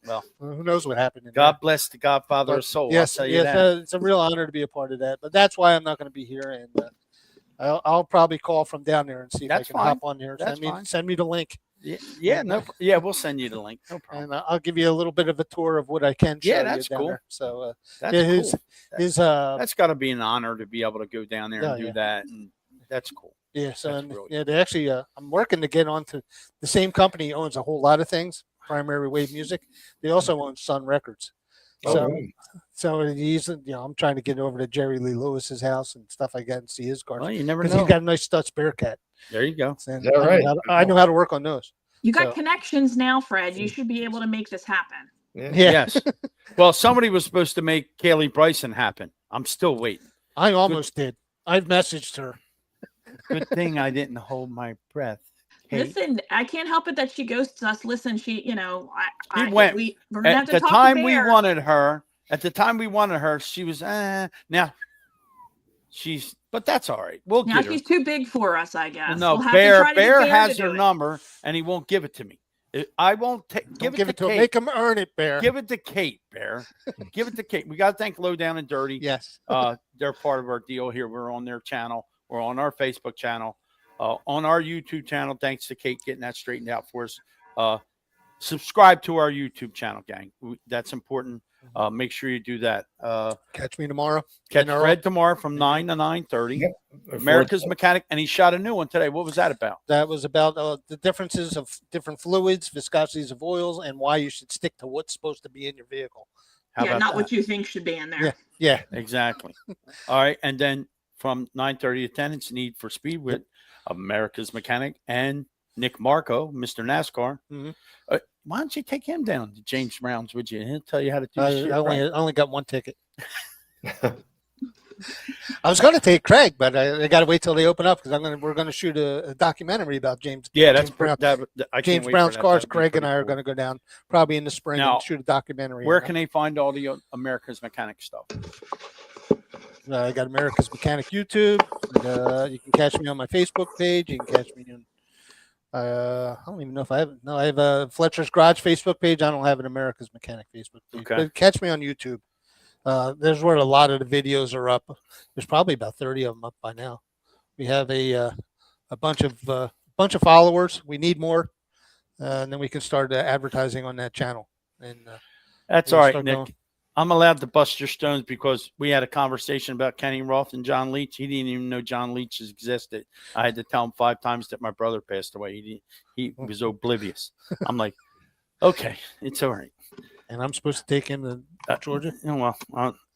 Well, who knows what happened? God bless the Godfather of Soul. Yes, it's a real honor to be a part of that. But that's why I'm not going to be here, and I'll probably call from down there and see if I can hop on here. Send me the link. We'll send you the link. No problem. And I'll give you a little bit of a tour of what I can show you. That's down cool. there. So that's cool. That's got to be an honor to be able to go down there and do that, and that's cool. Yeah, so they actually I'm working to get onto the same company owns a whole lot of things. Primary Wave Music. They also own Sun Records. So he's I'm trying to get over to Jerry Lee Lewis's house and stuff like that and see his cars. Well, you never know. He's got a nice Stutz Bearcat. There you go. And I know how to work on those. You got connections now, Fred. You should be able to make this happen. Yeah. Yes. Well, somebody was supposed to make Kaylee Bryson happen. I'm still waiting. I almost did. I've messaged her. Good thing I didn't hold my breath. Listen, I can't help it that she ghosts us. Listen, we're At gonna have to the talk time to we Bear. wanted her. At the time we wanted her, she was now. But that's all right. We'll Now get her. she's too big for us, I guess. No, we'll have to try to get Bear Bear has to her do it. number, and he won't give it to me. I won't give it to Kate. Make him earn it, Bear. Give it to Kate, Bear. Give it to Kate. We got to thank Low Down and Dirty. Yes. They're part of our deal here. We're on their channel. We're on our Facebook channel. On our YouTube channel. Thanks to Kate getting that straightened out for us. Subscribe to our YouTube channel, gang. That's important. Make sure you do that. Catch me tomorrow. Catch Fred tomorrow from 9 to 9:30. Yep. America's Mechanic, and he shot a new one today. What was that about? That was about the differences of different fluids, viscosities of oils, and why you should stick to what's supposed to be in your vehicle. Not what you think should be in there. Yeah. Exactly. All right, and then from 9:30 to 10. It's Need for Speed with America's Mechanic and Nick Marco, Mr. NASCAR. Mhm. Why don't you take him down to James Brown's, would you? He'll tell you how to do I shit only, right. I only got one ticket. I was going to take Craig, but I got to wait till they open up because we're going to shoot a documentary about James. Yeah, that's James Brown. I can't James wait Brown's for that. cars. That'd be Craig and pretty I are cool. going to go down probably in the spring Now, and shoot a documentary. Where on can they find all the America's Mechanic stuff? I got America's Mechanic YouTube. And, you can catch me on my Facebook page. You can catch me on. I don't even know if I have. No, I have a Fletcher's Garage Facebook page. I don't have an America's Mechanic Facebook page. Okay. But catch me on YouTube. There's where a lot of the videos are up. There's probably about 30 of them up by now. We have a bunch of followers. We need more, and then we can start advertising on that channel. And That's we'll all right, start Nick. going. I'm allowed to bust your stones because we had a conversation about Kenny Roth and John Leach. He didn't even know John Leach existed. I had to tell him 5 times that my brother passed away. He was oblivious. I'm like, okay, it's all right. And I'm supposed to take him to Georgia. Well,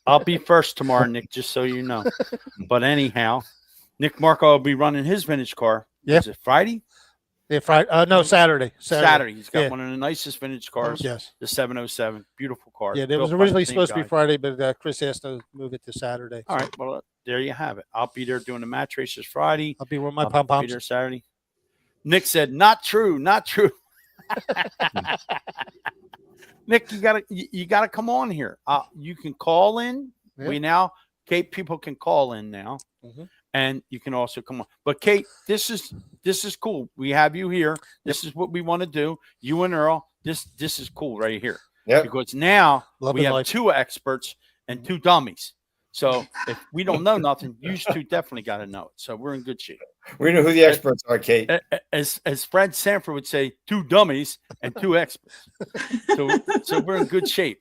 I'll be first tomorrow, Nick, just so you know. But anyhow, Nick Marco will be running his vintage car. Yeah. Is it Friday? Yeah, Friday. No, Saturday. Saturday. He's got Yeah. one of the nicest vintage cars. Yes. The 707. Beautiful car. Yeah, it Built was by the originally same supposed to be guy. Friday, but Chris asked to move it to Saturday. All right. Well, there you have it. I'll be there doing the match races Friday. I'll be with my I'll pom be poms. there Saturday. Nick said, "Not true, not true." Nick, you gotta come on here. You can call in. Yeah. Kate, people can call in now, Mhm. and you can also come on. But Kate, this is cool. We have you here. This is what we want to do. You and Earl. This is cool right here. Yep. Because now Love we and have life. 2 experts and 2 dummies. So if we don't know nothing, you 2 definitely got to know it. So we're in good shape. We know who the experts are, Kate. As Fred Sanford would say, 2 dummies and 2 experts. So we're in good shape,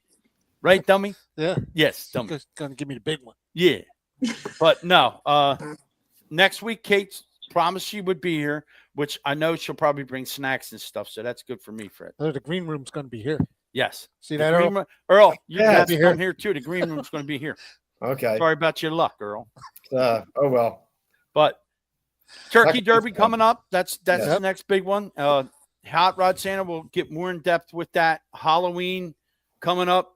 right, dummy? Yeah. Yes, dummy. Going to give me the big one. Yeah, but no. Next week, Kate promised she would be here, which I know she'll probably bring snacks and stuff. So that's good for me, Fred. Oh, the green room's going to be here. Yes. See The that, green Earl? room- Earl, you Yeah, have it's to come here too. The green room's going to be here. Okay. Sorry about your luck, Earl. Oh well. But Turkey Like- Derby coming up. That's Yes. the next big one. Hot Rod Santa will get more in depth with that. Halloween coming up.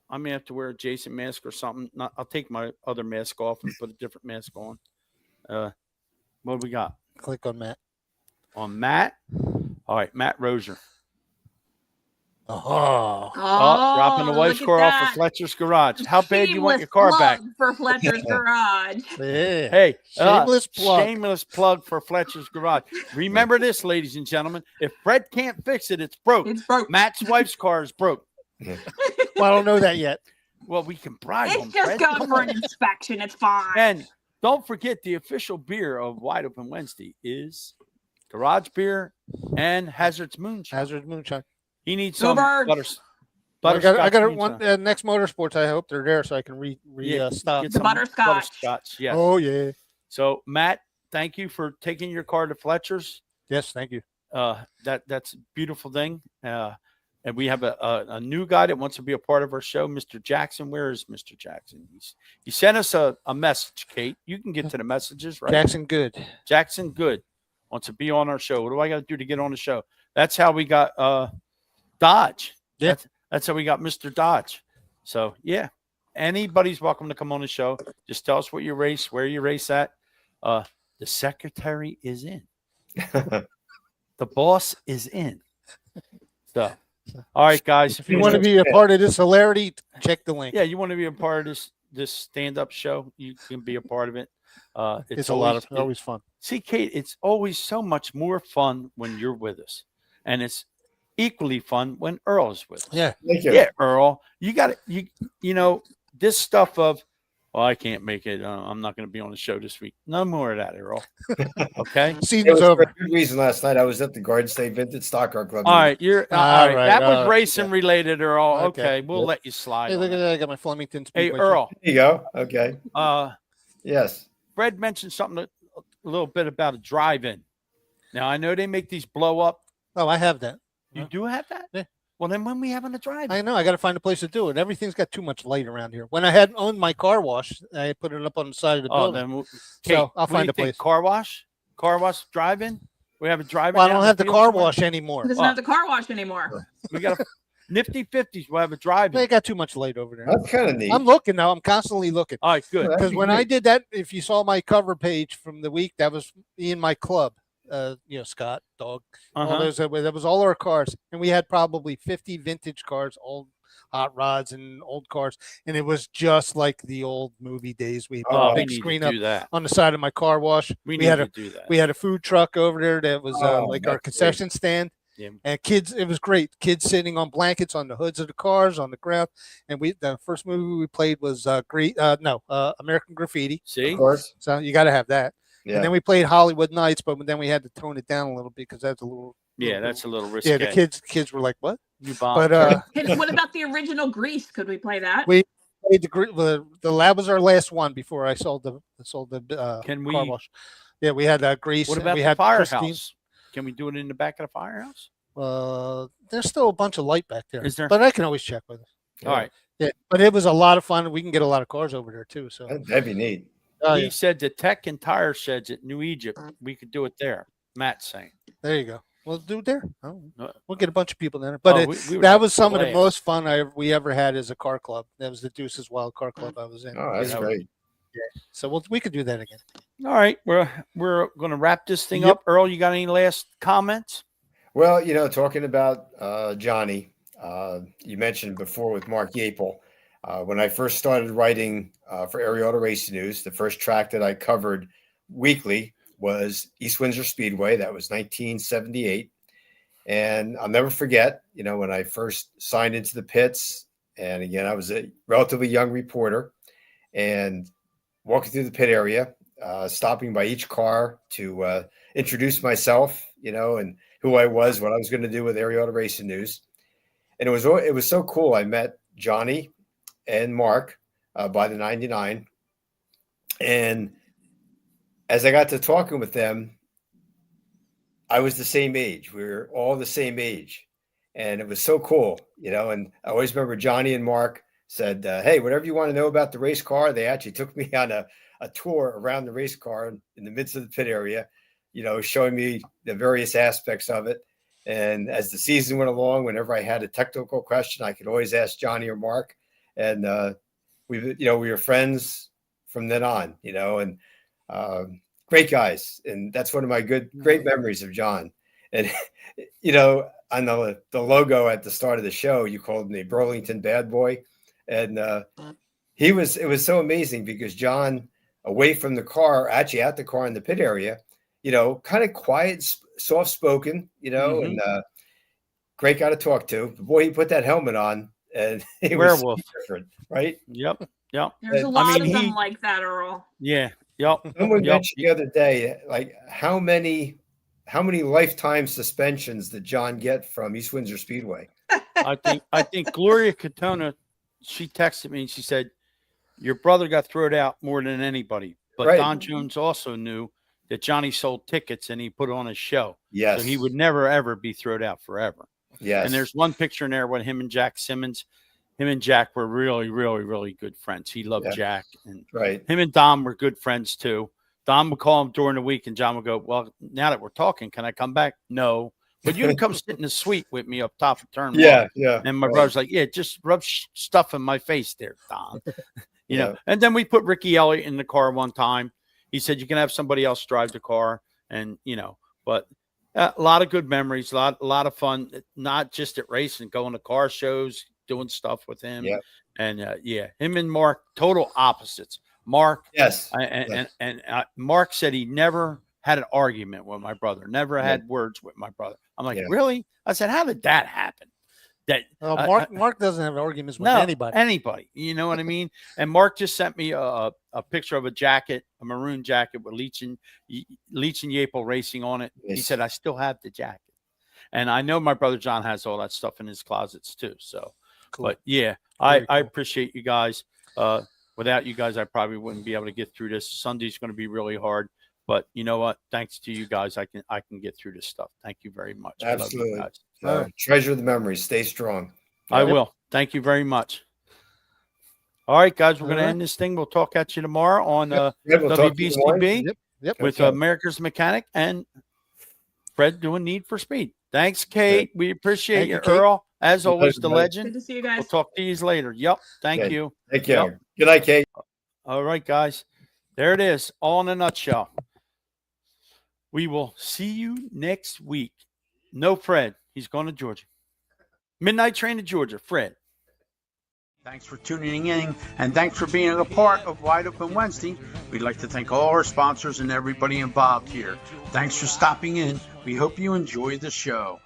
I may have to wear a Jason mask or something. I'll take my other mask off and put a different mask on. What do we got? Click on Matt. On Matt? All right, Matt Roser. Oh. Dropping the wife's look at car off that. of Fletcher's garage. How bad you want Shameless your car back? plug for Fletcher's Garage. Yeah. Hey, Shameless plug. Shameless plug for Fletcher's garage. Remember this, ladies and gentlemen. If Fred can't fix it, it's broke. It's broke. Matt's wife's car is broke. Well, I don't know that yet. Well, we can bribe him. It's just Fred. going Come for on. an inspection. It's fine. And don't forget the official beer of Wide Open Wednesday is Garage Beer and Hazard's Moonshine. Hazard Moonshine. He needs Go some Birds. I got moonshine. one next motorsports. I hope they're there so I can stop. Get The some butterscotch. Yes. Oh yeah. So Matt, thank you for taking your car to Fletcher's. Yes, thank you. That's a beautiful thing. And we have a new guy that wants to be a part of our show, Mr. Jackson. Where is Mr. Jackson? He sent us a message, Kate. You can get to the messages, right? Jackson Good. Jackson Good wants to be on our show. What do I got to do to get on the show? That's how we got Dodge. Yeah. That's how we got Mr. Dodge. So, yeah, anybody's welcome to come on the show. Just tell us what you race, where you race at. The secretary is in. The boss is in. So, all right, guys. If you want to be a part of this hilarity, check the link. Yeah, you want to be a part of this stand-up show, you can be a part of it. It's always fun. See, Kate, it's always so much more fun when you're with us. And it's equally fun when Earl's with us. Yeah. Thank you. Yeah, Earl. You got it. You know, this stuff of, well, I can't make it. I'm not going to be on the show this week. No more of that, Earl. Okay. It Season's was for over. a good reason last night. I was at the Wdnesday Vintage Stock Car Club. All right. You're all All right. right, That was all right. racing related, Earl. Okay. Okay. We'll Yep. let you slide. Hey, on look at that. that. I got my Flemington Hey, Speedway. Earl. There you go. Okay. Yes. Fred mentioned something a little bit about a drive-in. Now I know they make these blow up. Oh, I have that. You do have that? Yeah. Well, then when we having a drive? I know. I got to find a place to do it. Everything's got too much light around here. When I had owned my car wash, I put it up on the side of the building. Then So I'll what do find you a think? place. Car wash drive-in. We have a drive-in. Well, I don't have the car wash anymore. He doesn't have the car wash anymore. We got a nifty 50s. We'll have a drive-in. They got too much light over there. That's kind of neat. I'm looking now. I'm constantly looking. All right, good. Well, Because that'd be when I great. did that, if you saw my cover page from the week, that was me and my club. Scott, dog, all those. That was all our cars, and we had probably 50 vintage cars, old hot rods and old cars, and it was just like the old movie days. We put a we big need screen to up do that. on the side of my car wash. We We need had to a do that. we had a food truck over there that was like our that's concession stand. Yeah. And kids, it was great. Kids sitting on blankets on the hoods of the cars, on the ground. And the first movie we played was American Graffiti. See? Of course. So you got to have that. Yeah. And then we played Hollywood Nights, but then we had to tone it down a little because that's a little. Yeah, that's a little risky. Yeah, the kids were like, "What?" You bomb. But Hey, what about the original Grease? Could we play that? we played the lab was our last one before I sold the Can car we? wash. Yeah, we had Grease. What and about we the had firehouse? Christine. Can we do it in the back of the firehouse? There's still a bunch of light back there. Is there? But I can always check with it. Yeah. All right. Yeah, but it was a lot of fun. We can get a lot of cars over there too. So That'd be neat. oh, He yeah. said the tech and tire sheds at New Egypt. We could do it there. Matt's saying. There you go. We'll do it there. Oh, Uh, we'll get a bunch of people there. But we would that have was some of the blast. most fun we ever had as a car club. That was the Deuces Wild Car Club I was in. Oh, that's Yeah. great. So we could do that again. All right, we're going to wrap this thing Yep. up. Earl, you got any last comments? Well, talking about Johnny, you mentioned before with Mark Yapel. When I first started writing for Area Auto Racing News, the first track that I covered weekly was East Windsor Speedway. That was 1978. And I'll never forget, when I first signed into the pits. And again, I was a relatively young reporter and walking through the pit area, stopping by each car to introduce myself, and who I was, what I was going to do with Area Auto Racing News. And it was so cool. I met Johnny and Mark by the 99. And as I got to talking with them, I was the same age. We were all the same age. And it was so cool, and I always remember Johnny and Mark said, hey, whatever you want to know about the race car. They actually took me on a tour around the race car in the midst of the pit area, showing me the various aspects of it. And as the season went along, whenever I had a technical question, I could always ask Johnny or Mark. And we were friends from then on, and great guys. And that's one of my great memories of John. And, on the logo at the start of the show, you called him the Burlington Bad Boy. And it was so amazing because John, away from the car, actually at the car in the pit area, kind of quiet, soft spoken, and great guy to talk to. But boy, he put that helmet on and he Werewolf. was different, right? Yep. There's a I lot mean, of them like that, Earl. Yeah. Yep. Someone Yep. mentioned the other day, like how many lifetime suspensions did John get from East Windsor Speedway? I think Gloria Katona, she texted me and she said, your brother got thrown out more than anybody. But Right. Don Jones also knew that Johnny sold tickets and he put on a show. Yes. So he would never, ever be thrown out forever. Yes. And there's one picture in there with him and Jack Simmons. Him and Jack were really, really, really good friends. He loved Yeah. Jack. And right. him and Dom were good friends too. Dom would call him during the week and John would go, well, now that we're talking, can I come back? No. But you can come sit in the suite with me up top of turn Yeah. one. Yeah. And my right. brother's like, yeah, just rub stuff in my face there, Dom. you know. Yeah. And then we put Ricky Elliott in the car one time. He said, you can have somebody else drive the car. And, but a lot of good memories, a lot of fun, not just at racing, going to car shows, doing stuff with him. Yep. And him and Mark, total opposites. Mark, Yes. and Mark said he never had an argument with my brother, never had words with my brother. I'm like, Yeah. really? I said, how did that happen? That Mark doesn't have arguments with no, anybody. You know what I mean? And Mark just sent me a picture of a jacket, a maroon jacket with Leach and Yapel Racing on it. He Yes. said, I still have the jacket. And I know my brother John has all that stuff in his closets too. So, Cool. but yeah, Very I cool. appreciate you guys. Without you guys, I probably wouldn't be able to get through this. Sunday's going to be really hard, but you know what? Thanks to you guys, I can get through this stuff. Thank you very much. I love you Absolutely. guys. So treasure the memories. Stay strong. I will. Thank you very much. All right, guys, we're going to All right. end this thing. We'll talk at you tomorrow on We'll talk to you tomorrow. WBCB Yep. with Okay. America's Mechanic and Fred doing Need for Speed. Thanks, Kate. We appreciate Thank you, you, Kate. Earl. As always, the everybody. legend. Good to see you We'll guys. talk to you later. Yep. Thank Okay. you. Take care. Yep. Good night, Kate. All right, guys. There it is. All in a nutshell. We will see you next week. No Fred. He's going to Georgia. Midnight train to Georgia. Fred. Thanks for tuning in, and thanks for being a part of Wide Open Wednesday. We'd like to thank all our sponsors and everybody involved here. Thanks for stopping in. We hope you enjoy the show.